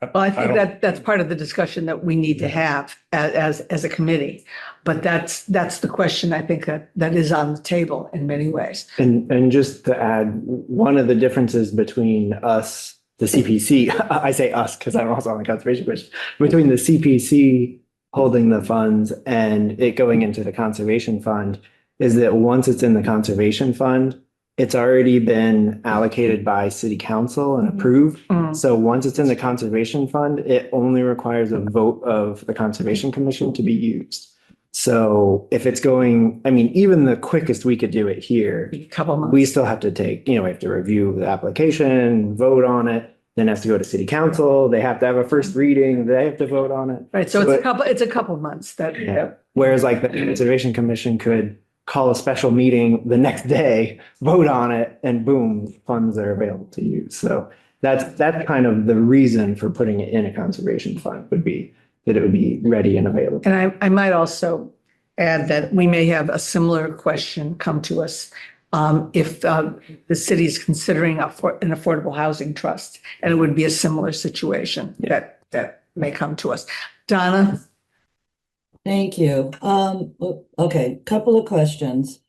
Well, I think don't- that's part of the discussion that we need to have as a committee. But that's the question I think that is on the table in many ways. And just to add, one of the differences between us, the CPC, I say us because I'm also on the Conservation Commission, between the CPC holding the funds and it going into the Conservation Fund is that once it's in the Conservation Fund, it's already been allocated by City Council and approved. Mm. So once it's in the Conservation Fund, it only requires a vote of the Conservation Commission to be used. So if it's going, I mean, even the quickest we could do it here, A couple months. we still have to take, we have to review the application, vote on it, then it has to go to City Council. They have to have a first reading, they have to vote on it. Right, so it's But- a couple months that. Yeah. Whereas like the Conservation Commission could call a special meeting the next day, vote on it, and boom, funds are available to use. So that's kind of the reason for putting it in a conservation fund would be that it would be ready and available. And I might also add that we may have a similar question come to us if the city is considering an affordable housing trust, and it would be a similar situation that may come to us. Donna? Thank you. Okay, couple of questions.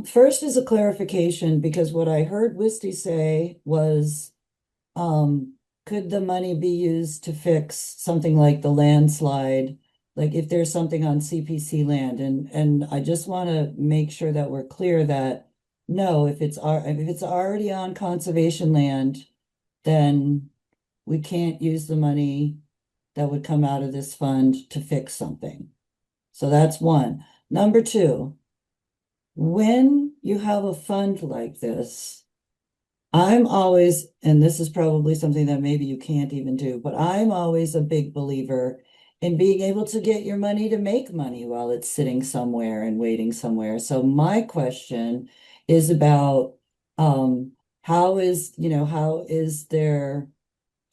First is a clarification, because what I heard Wisty say was, could the money be used to fix something like the landslide? Like if there's something on CPC land, and I just want to make sure that we're clear that no, if it's already on conservation land, then we can't use the money that would come out of this fund to fix something. So that's one. Number two, when you have a fund like this, I'm always, and this is probably something that maybe you can't even do, but I'm always a big believer in being able to get your money to make money while it's sitting somewhere and waiting somewhere. So my question is about how is there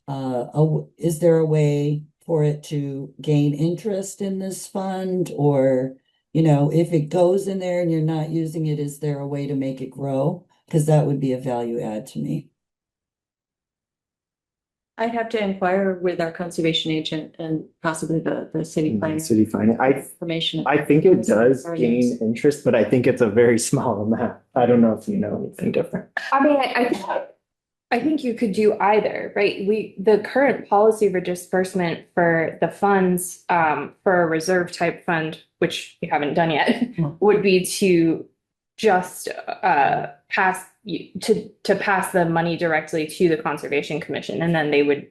a way for it to gain interest in this fund, or You know, if it goes in there and you're not using it, is there a way to make it grow? Because that would be a value add to me. I'd have to inquire with our conservation agent and possibly the city planner. City finance. Information. I think it does Or gain use. interest, but I think it's a very small amount. I don't know if you know anything different. I mean, I think you could do either, right? The current policy for disbursement for the funds, for a reserve type fund, which we haven't done yet, would be to just, pass the money directly to the Conservation Commission, and then they would,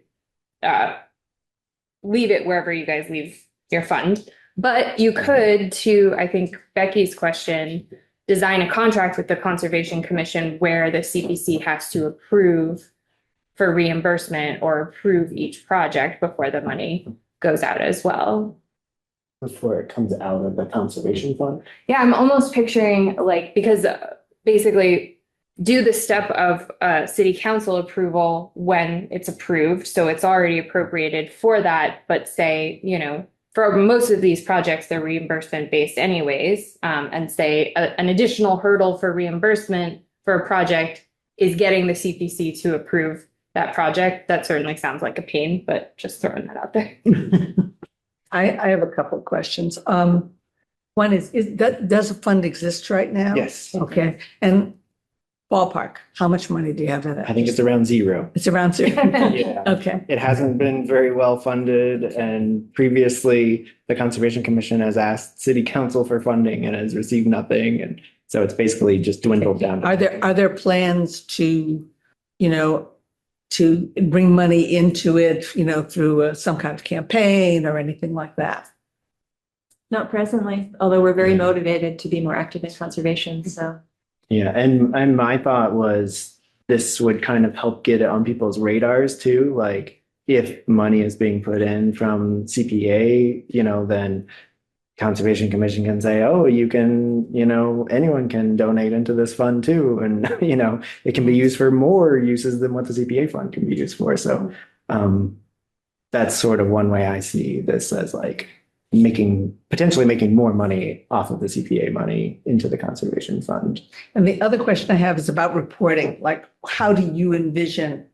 leave it wherever you guys leave your fund. But you could, to, I think, Becky's question, design a contract with the Conservation Commission where the CPC has to approve for reimbursement or approve each project before the money goes out as well. Before it comes out of the conservation fund. Yeah, I'm almost picturing like, because basically do the step of city council approval when it's approved. So it's already appropriated for that, but say, you know, for most of these projects, they're reimbursement based anyways, and say an additional hurdle for reimbursement for a project is getting the CPC to approve that project. That certainly sounds like a pain, but just throwing that out there. I have a couple of questions. One is does a fund exist right now? Yes. Okay, and ballpark, how much money do you have in it? I think it's around zero. It's around zero. Yeah. Okay. It hasn't been very well funded, and previously the Conservation Commission has asked City Council for funding and has received nothing, and so it's basically just dwindled down. Are there plans to, you know, to bring money into it, you know, through some kind of campaign or anything like that? Not presently, although we're very motivated to be more active in conservation, so. Yeah, and my thought was this would kind of help get it on people's radars too. Like if money is being put in from CPA, you know, then Conservation Commission can say, oh, you can, you know, anyone can donate into this fund too. And, you know, it can be used for more uses than what the CPA fund can be used for. So that's sort of one way I see this as like potentially making more money off of the CPA money into the conservation fund. And the other question I have is about reporting. Like, how do you envision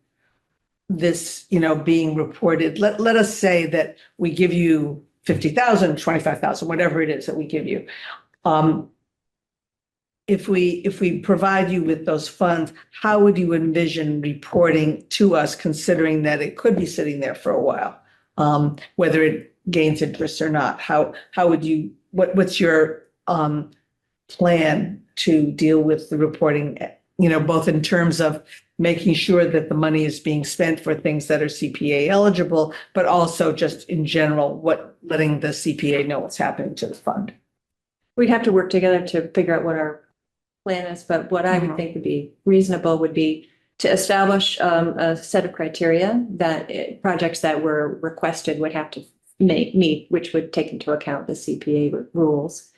this, you know, being reported? Let us say that we give you 50,000, 25,000, whatever it is that we give you. If we provide you with those funds, how would you envision reporting to us, considering that it could be sitting there for a while, whether it gains interest or not? How would you, what's your plan to deal with the reporting, you know, both in terms of making sure that the money is being spent for things that are CPA eligible, but also just in general, letting the CPA know what's happening to the fund? We'd have to work together to figure out what our plan is, but what I would think would be reasonable would be to establish a set of criteria that projects that were requested would have to meet, which would take into account the CPA rules.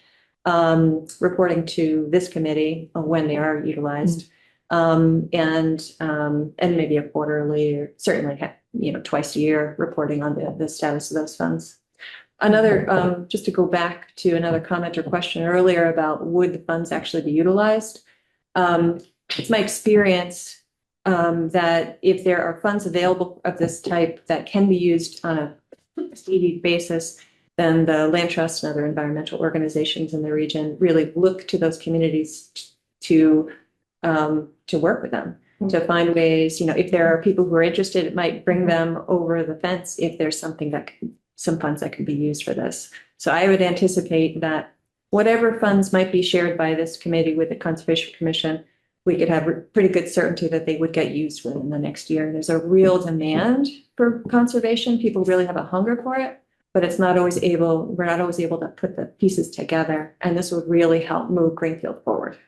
Reporting to this committee when they are utilized, and maybe a quarterly or certainly, you know, twice a year reporting on the status of those funds. Another, just to go back to another comment or question earlier about would the funds actually be utilized? It's my experience that if there are funds available of this type that can be used on a needed basis, then the Land Trust and other environmental organizations in the region really look to those communities to work with them, to find ways, you know, if there are people who are interested, it might bring them over the fence if there's some funds that can be used for this. So I would anticipate that whatever funds might be shared by this committee with the Conservation Commission, we could have pretty good certainty that they would get used within the next year. There's a real demand for conservation. People really have a hunger for it, but we're not always able to put the pieces together. And this would really help move Greenfield forward.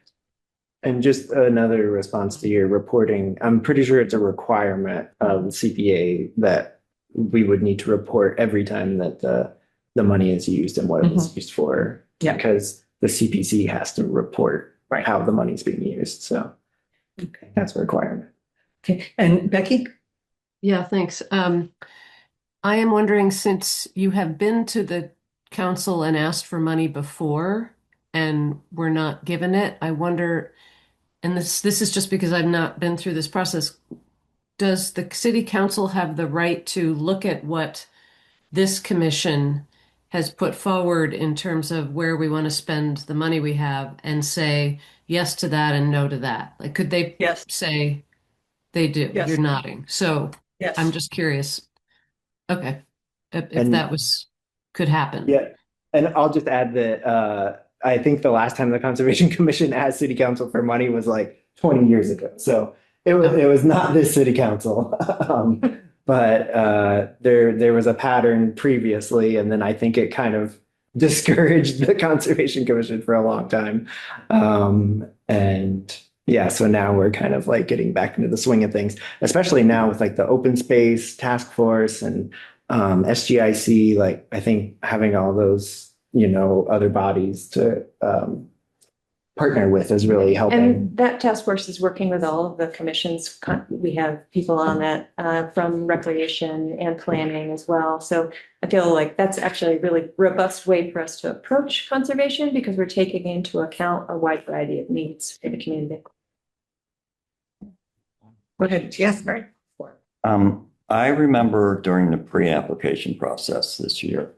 And just another response to your reporting, I'm pretty sure it's a requirement of CPA that we would need to report every time that the money is used and what it was used for. Yeah. Because the CPC has to report how the money is being used. So that's a requirement. Okay. And Becky? Yeah, thanks. I am wondering, since you have been to the council and asked for money before and were not given it. I wonder, and this is just because I've not been through this process, does the city council have the right to look at what this commission has put forward in terms of where we want to spend the money we have and say yes to that and no to that? Like, could they Yes. say they do? Yes. You're nodding. So Yes. I'm just curious. Okay. If And- that could happen. Yeah, and I'll just add that I think the last time the Conservation Commission asked City Council for money was like 20 years ago. So it was not this City Council. But there was a pattern previously, and then I think it kind of discouraged the Conservation Commission for a long time. And yeah, so now we're kind of like getting back into the swing of things, especially now with like the open space task force and SGIC. Like I think having all those, other bodies to partner with is really helping. And that task force is working with all of the commissions. We have people on that from recreation and planning as well. So I feel like that's actually a really robust way for us to approach conservation because we're taking into account a wide variety of needs for the community. Go ahead. Yes, Mary. I remember during the pre-application process this year,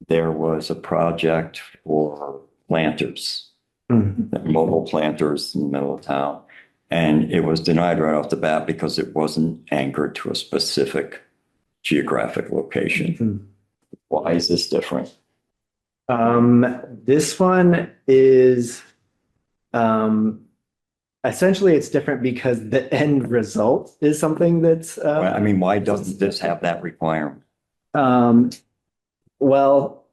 there was a project for planters, mobile planters in the middle of town. And it was denied right off the bat because it wasn't anchored to a specific geographic location. Why is this different? This one is essentially it's different because the end result is something that's I mean, why doesn't this have that requirement? well,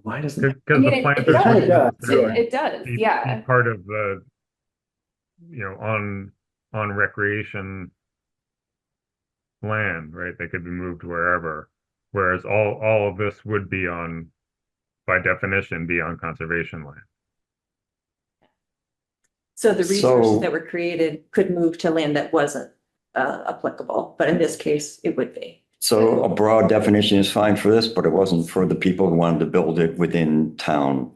why doesn't it? Because the it planters does. would It does, be yeah. part of the, on recreation land, right? They could be moved wherever. Whereas all of this would be on, by definition, be on conservation land. So the resources So- that were created could move to land that wasn't applicable, but in this case, it would be. So a broad definition is fine for this, but it wasn't for the people who wanted to build it within town.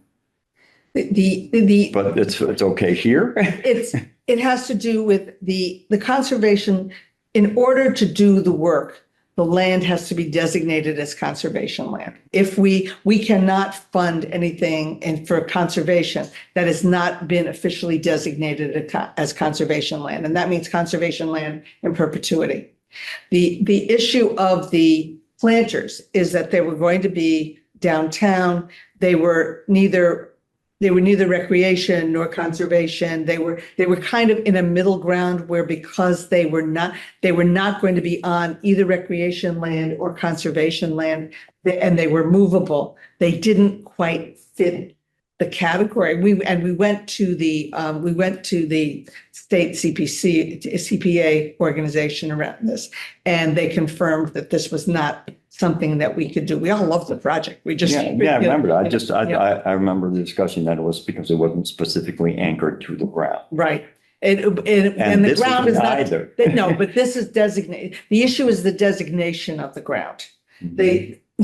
The But it's okay here? it has to do with the conservation. In order to do the work, the land has to be designated as conservation land. If we cannot fund anything for conservation that has not been officially designated as conservation land, and that means conservation land in perpetuity. The issue of the planters is that they were going to be downtown. They were neither recreation nor conservation. They were kind of in a middle ground where, because they were not going to be on either recreation land or conservation land, and they were movable. They didn't quite fit the category. We went to the state CPA organization around this, and they confirmed that this was not something that we could do. We all love the project. We just Yeah, I remember that. I remember the discussion that it was because it wasn't specifically anchored to the ground. right. And And the this ground is is not. neither. No, but this is designated. The issue is the designation of the ground.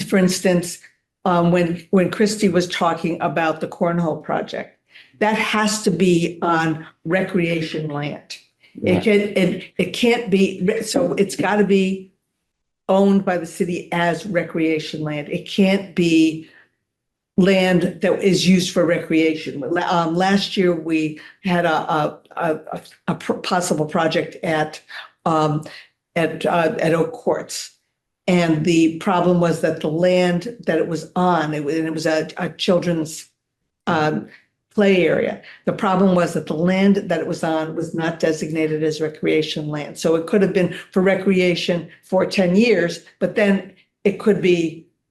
For instance, when Christy was talking about the cornhole project, that has to be on recreation land. It can't be, so it's got to be owned by the city as recreation land. It can't be land that is used for recreation. Last year, we had a possible project at Oak Courts. And the problem was that the land that it was on, it was a children's play area. The problem was that the land that it was on was not designated as recreation land. So it could have been for recreation for 10 years, but then it could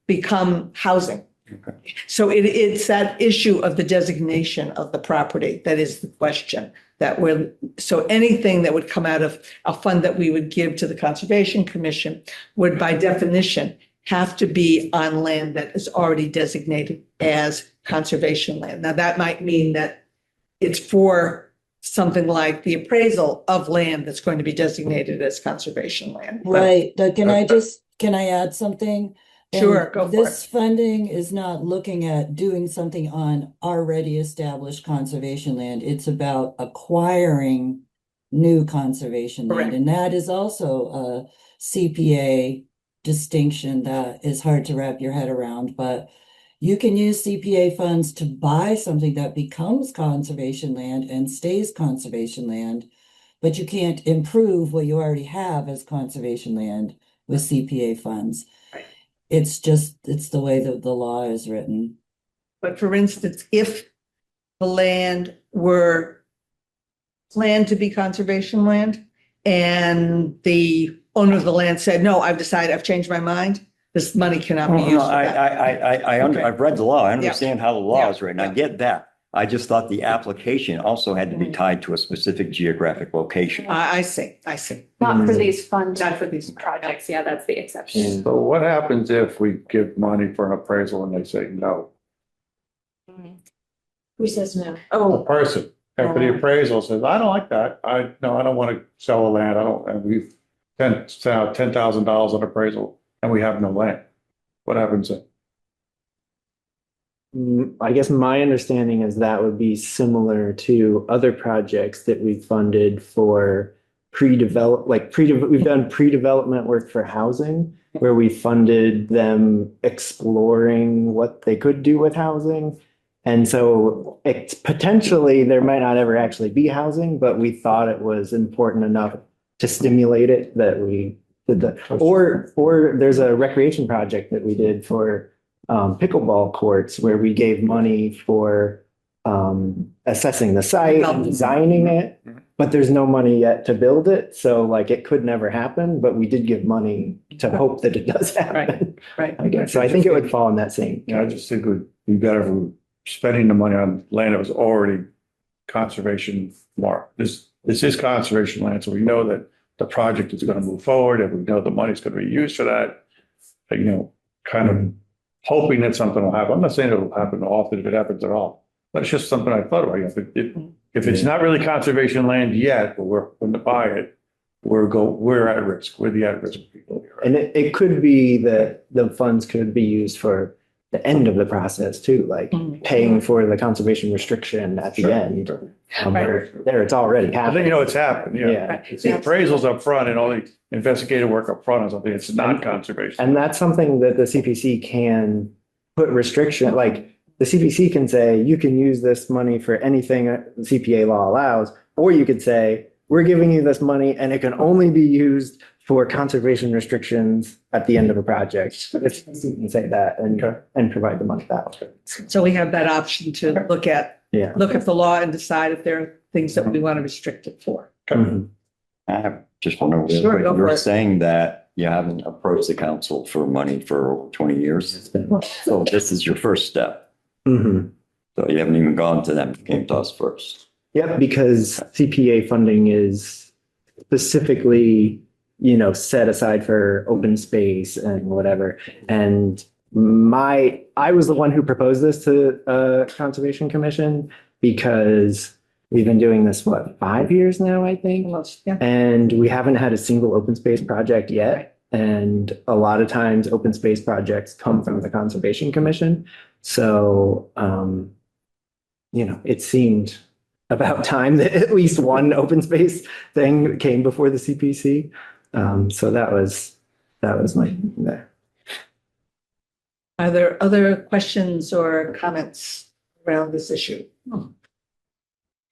become housing. Okay. So it's that issue of the designation of the property that is the question. So anything that would come out of a fund that we would give to the Conservation Commission would, by definition, have to be on land that is already designated as conservation land. Now, that might mean that it's for something like the appraisal of land that's going to be designated as conservation land. Right. Can I add something? Sure, And go for this funding is not looking at doing something on already established conservation land. It's about acquiring new conservation land. Correct. And that is also a CPA distinction that is hard to wrap your head around. But you can use CPA funds to buy something that becomes conservation land and stays conservation land, but you can't improve what you already have as conservation land with CPA funds. Right. It's the way that the law is written. But for instance, if the land were planned to be conservation land and the owner of the land said, no, I've decided, I've changed my mind, this money cannot be No, used for that. I I've read the law. I understand how the law Yeah. is written. I get that. I just thought the application also had to be tied to a specific geographic location. I see. Not for these funds, Not for these projects. Yeah, that's the exception. So what happens if we give money for an appraisal and they say no? Who says no? A Oh, person, after the appraisal says, I don't like that. I don't want to sell the land. I don't, and we've spent $10,000 on appraisal and we have no land. What happens then? I guess my understanding is that would be similar to other projects that we've funded for we've done pre-development work for housing, where we funded them exploring what they could do with housing. And so it's potentially, there might not ever actually be housing, but we thought it was important enough to stimulate it that we did that. Or there's a recreation project that we did for pickleball courts where we gave money for assessing the site and designing it, but there's no money yet to build it. So like it could never happen, but we did give money to hope that it does happen. Right. I guess. So I think it would fall in that same. I just think it would be better if we were spending the money on land that was already conservation marked. This is conservation land, so we know that the project is going to move forward and we know the money's going to be used for that. Kind of hoping that something will happen. I'm not saying it will happen often if it happens at all, but it's just something I thought about. If it's not really conservation land yet, but we're going to buy it, we're at risk. We're the at-risk people here. And it could be that the funds could be used for the end of the process too, like paying for the conservation restriction at the end. There, it's already I happening. think it's happened, yeah. Yeah. The appraisals up front and all the investigative work up front or something, it's not conservation. And that's something that the CPC can put restriction, like the CPC can say, you can use this money for anything the CPA law allows, or you could say, we're giving you this money and it can only be used for conservation restrictions at the end of a project. You can say that and provide the money that way. So we have that option to look at the law and decide if there are things that we want to restrict it for. Mhm. I have just wonder, Sure, go for you're it. saying that you haven't approached the council for money for over 20 years. So this is your first step. Mhm. So you haven't even gone to them, you came to us first. Yep, because CPA funding is specifically, set aside for open space and whatever. And I was the one who proposed this to Conservation Commission because we've been doing this, 5 years now, I think? Yeah. And we haven't had a single open space project yet. And a lot of times open space projects come from the Conservation Commission. So, it seemed about time that at least one open space thing came before the CPC. So that was my there. Are there other questions or comments around this issue?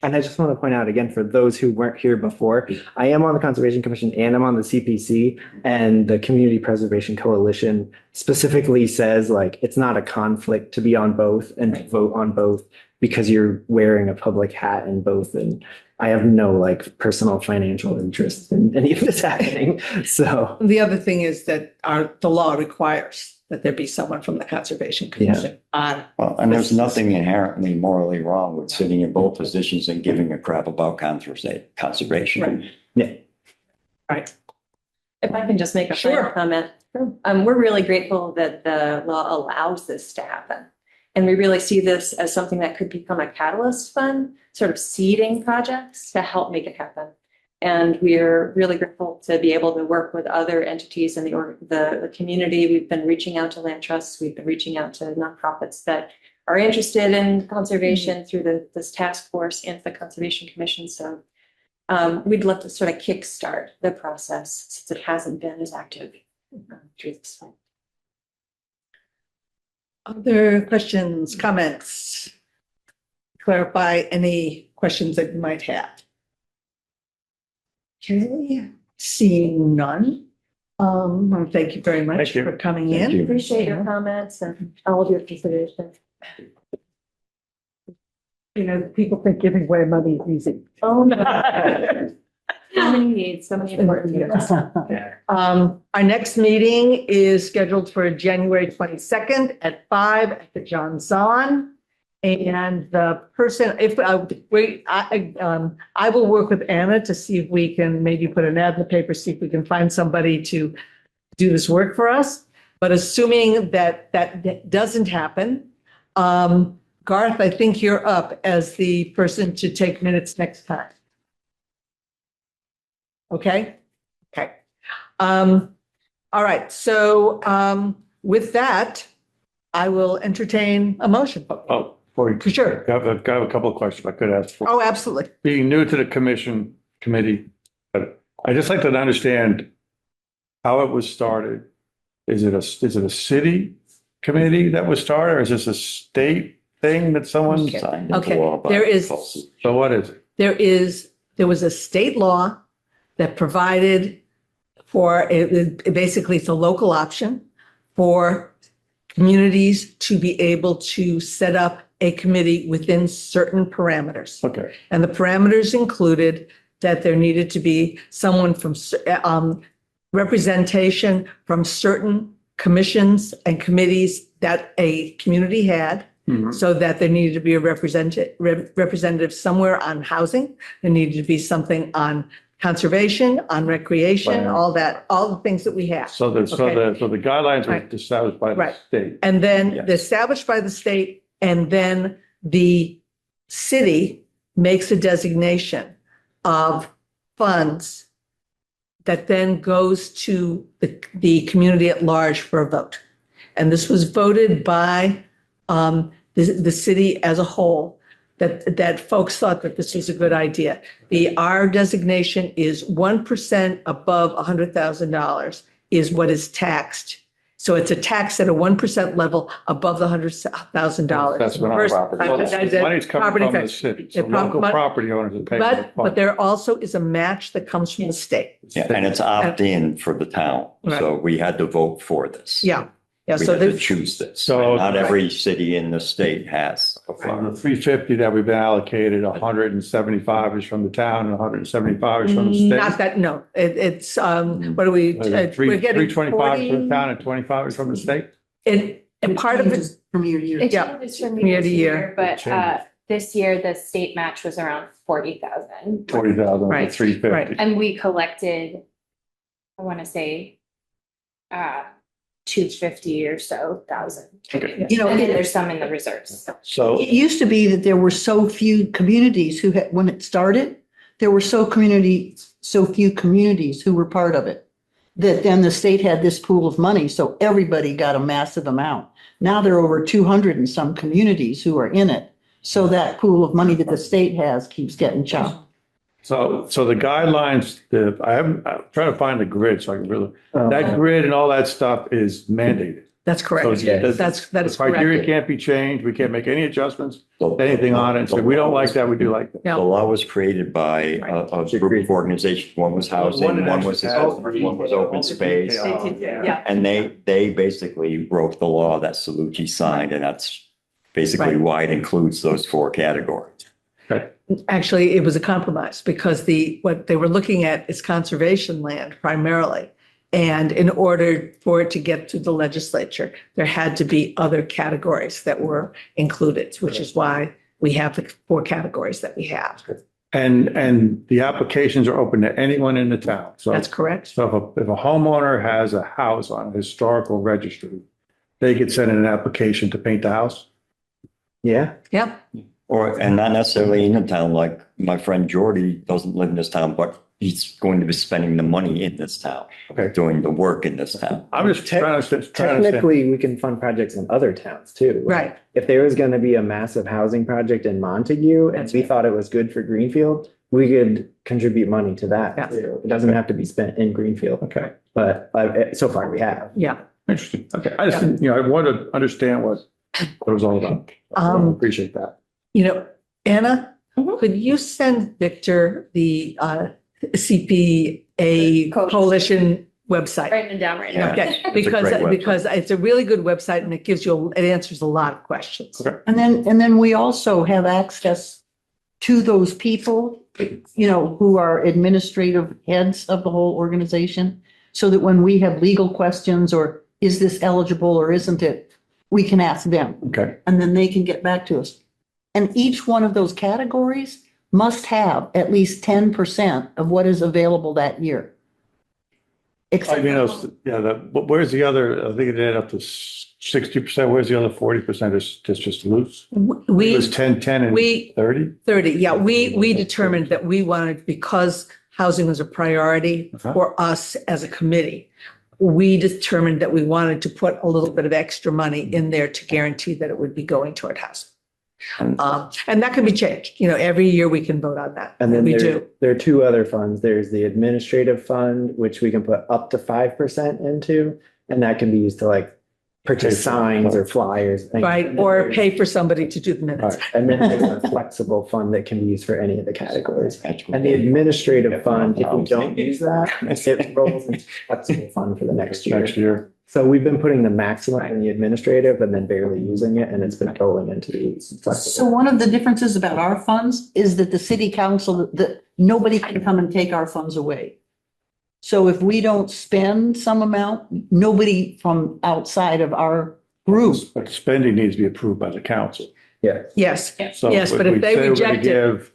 And I just want to point out again, for those who weren't here before, I am on the Conservation Commission and I'm on the CPC, and the Community Preservation Coalition specifically says it's not a conflict to be on both and to vote on both because you're wearing a public hat in both. And I have no personal financial interest in any of this happening. So The other thing is that the law requires that there be someone from the Conservation Commission on. Well, and there's nothing inherently morally wrong with sitting in both positions and giving a crap about conservation. Right. yeah. Right. if I can just make a Sure. final comment. We're really grateful that the law allows this to happen. And we really see this as something that could become a catalyst fund, sort of seeding projects to help make it happen. And we're really grateful to be able to work with other entities in the community. We've been reaching out to land trusts. We've been reaching out to nonprofits that are interested in conservation through this task force and the Conservation Commission. So we'd love to sort of kickstart the process since it hasn't been as active through this time. Other questions, comments? Clarify any questions that you might have. Okay, seeing none. Well, thank you very much Thank you. for coming Thank in. you. Appreciate your comments and all of your consideration. You know, people think giving away money is easy. Oh, no. So many needs, so many important needs. Our next meeting is scheduled for January 22nd at 5 at the John Zahn. And the person, if I will work with Anna to see if we can maybe put an ad in the paper, see if we can find somebody to do this work for us. But assuming that that doesn't happen, Garth, I think you're up as the person to take minutes next time. Okay? Okay. All right. So with that, I will entertain a motion. Oh, before you, Sure. I have a couple of questions I could ask for. Oh, absolutely. Being new to the committee, but I just like to understand how it was started. Is it a city committee that was started, or is this a state thing that someone? Okay. Signed into Okay, law by there is- Tulsi. So what is it? There was a state law that provided for, basically it's a local option for communities to be able to set up a committee within certain parameters. Okay, And the parameters included that there needed to be someone from representation from certain commissions and committees that a community had, so that there needed to be a representative somewhere on housing. There needed to be something on conservation, on recreation, Right. all the things that we have. so the guidelines were Right. established by the Right. state. And then Yes. they're established by the state, and then the city makes a designation of funds that then goes to the community at large for a vote. And this was voted by the city as a whole, that folks thought that this was a good idea. Our designation is 1% above $100,000 is what is taxed. So it's a tax at a 1% level above the $100,000. That's what First, I'm. Money's coming property from the tax. city, so Yeah, local property owners are paying. the But fund. there also is a match that comes from the state. Yeah, and it's opt-in for the town. So we had to vote for this. Yeah, yeah. We So had to there's, choose this. So- Not every city in the state has a From farm. the 350 that we've been allocated, 175 is from the town and 175 is from the not state. that, no, it's, what are we? We're getting 325 from 40 the town and 25 is from the state? And part of it, Changes from year to year. It Yeah. changes from Year year to to year. year, but changes. this year the state match was around 40,000. 40,000 Right, to 350. right. And we collected, I want to say, 250 or so thousand. Okay. You know, And then it there's some in the reserves. So, used to be that there were so few communities who had, when it started, there were so few communities who were part of it. That then the state had this pool of money, so everybody got a massive amount. Now there are over 200 and some communities who are in it. So that pool of money that the state has keeps getting chopped. so the guidelines, I'm trying to find the grid so I can really, that grid and all that stuff is mandated. that's So correct. it's- That is The criteria correct. can't be changed. We can't make any adjustments, anything on it. So we don't like that, we do like that. The Yeah. law was created by a group of organizations. One was housing, one was one was open space. Yeah. And they basically wrote the law that Salucci signed, and that's basically Right. why it includes those four categories. Actually, it was a compromise because what they were looking at is conservation land primarily. And in order for it to get to the legislature, there had to be other categories that were included, which is why we have the 4 categories that we have. And the applications are open to anyone in the town. So That's correct. So if a homeowner has a house on a historical registry, they could send in an application to paint the house? Yeah. Yeah. And not necessarily in the town, like my friend Jordy doesn't live in this town, but he's going to be spending the money in this town, Okay. doing the work in this town. I'm just trying to understand. Technically, we can fund projects in other towns too. Right. If there was gonna be a massive housing project in Montague and we thought it was good for Greenfield, we could contribute money to that Yeah. too. It doesn't have to be spent in Greenfield, Okay, but so far we have. Yeah. interesting. Okay, I just, didn't- I want to understand what it was all about. I appreciate that. Anna, Mhm. could you send Victor the CPA Coalition website? Writing it down right now. Okay, It's a because, great website. because it's a really good website and it it answers a lot of questions. Okay. And then we also have access to those people, who are administrative heads of the whole organization. So that when we have legal questions or is this eligible or isn't it, we can ask them Okay, and then they can get back to us. And each one of those categories must have at least 10% of what is available that year. Except but where's the other, I think it ended up to 60%. Where's the other 40%? Is just loose? It We, was 10, 10 and we, 30? 30, yeah, we determined that we wanted, because housing was a priority Uh-huh. for us as a committee, we determined that we wanted to put a little bit of extra money in there to guarantee that it would be going toward housing. And And that can be changed, every year we can vote on that. And then We there, do. there are two other funds. There's the administrative fund, which we can put up to 5% into, and that can be used to like purchase signs or flyers. things. Right, or pay for somebody to do the minutes. Right. And then there's a flexible fund that can be used for any of the categories. And the administrative fund, if we don't use that, it rolls into flexible fund for the next year. Next year. So we've been putting the maximum in the administrative and then barely using it, and it's been rolling into the So flexible. one of the differences about our funds is that the city council, that nobody can come and take our funds away. So if we don't spend some amount, nobody from outside of our group. But spending needs to be approved by the council. Yeah. Yes, So Yes, but if we they say we're gonna reject it- give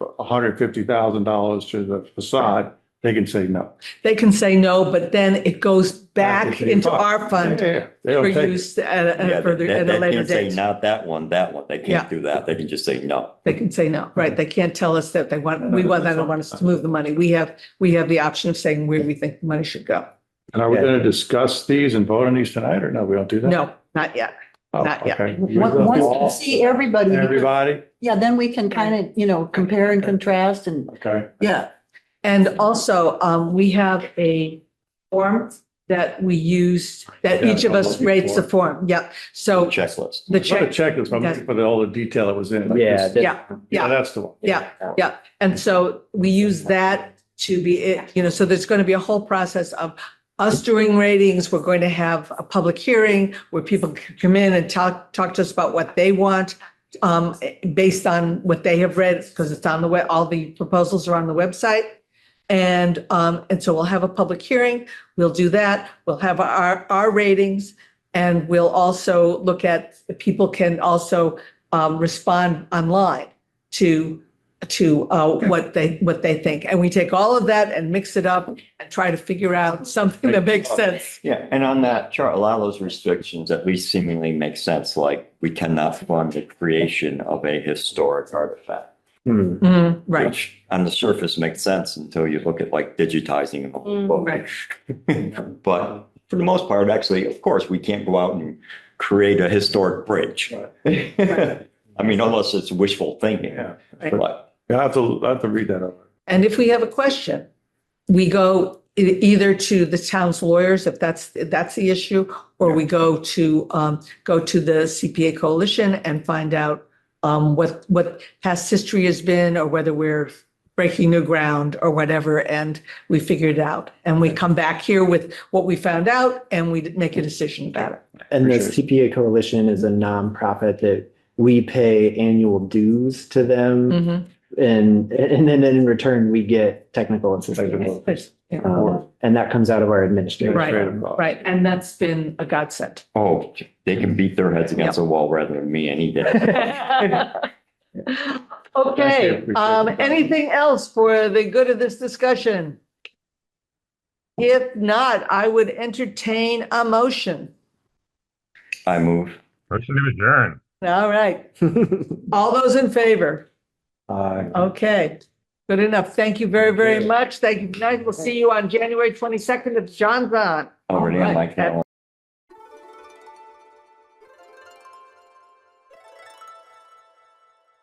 $150,000 to the facade, they can say no. they can say no, but then it goes back Back into into the fund. our fund Yeah, they'll for take it. use at yeah, a further, they at a later can't say date. not that one, that one. They Yeah. can't do that. They can just say no. They can say no, right? They can't tell us that they don't want us to move the money. We have the option of saying where we think the money should go. And are we going to discuss these and vote on these tonight or no, we don't do that? No, not yet. Oh, not yet. okay. Once we see everybody, Everybody? yeah, then we can kind of, compare and contrast and, Okay. yeah. And also, we have a form that we use, that Yeah, each of I'm us looking rates the for form. Yep. So Checklist. the Try to check, check this, I'm looking for all the detail that was in it. Like Yeah. this- yeah, Yeah, yeah. that's the one. Yeah. And so we use that to be, so there's going to be a whole process of us doing ratings. We're going to have a public hearing where people can come in and talk to us about what they want, based on what they have read, because it's on the web, all the proposals are on the website. And so we'll have a public hearing. We'll do that. We'll have our ratings, and we'll also look at, people can also respond online to what they think. And we take all of that and mix it up and try to figure out something that makes sense. Yeah, and on that chart, a lot of those restrictions at least seemingly make sense, like we cannot fund the creation of a historic artifact. Right, Which on the surface makes sense until you look at like digitizing the whole book. right. But for the most part, actually, of course, we can't go out and create a historic bridge. I mean, unless it's wishful thinking. Yeah. But I have to read that over. And if we have a question, we go either to the town's lawyers, if that's the issue, or we go to the CPA Coalition and find out what past history has been, or whether we're breaking new ground or whatever, and we figure it out. And we come back here with what we found out, and we make a decision about it. And the Appreciate CPA Coalition is a nonprofit that we pay annual dues to them. Mhm. And then in return, we get technical assistance. Yeah. And that comes out of our administrative. Right. And that's been a godsend. oh, they can beat their heads against a wall rather than me any day. Okay, Appreciate it. anything else for the good of this discussion? If not, I would entertain a motion. I move. Motion to adjourn. All right, all those in favor? Uh, Okay, Good enough. Thank you very, very much. Thank you. Nice. We'll see you on January 22nd if John's on. Already on All my right. calendar.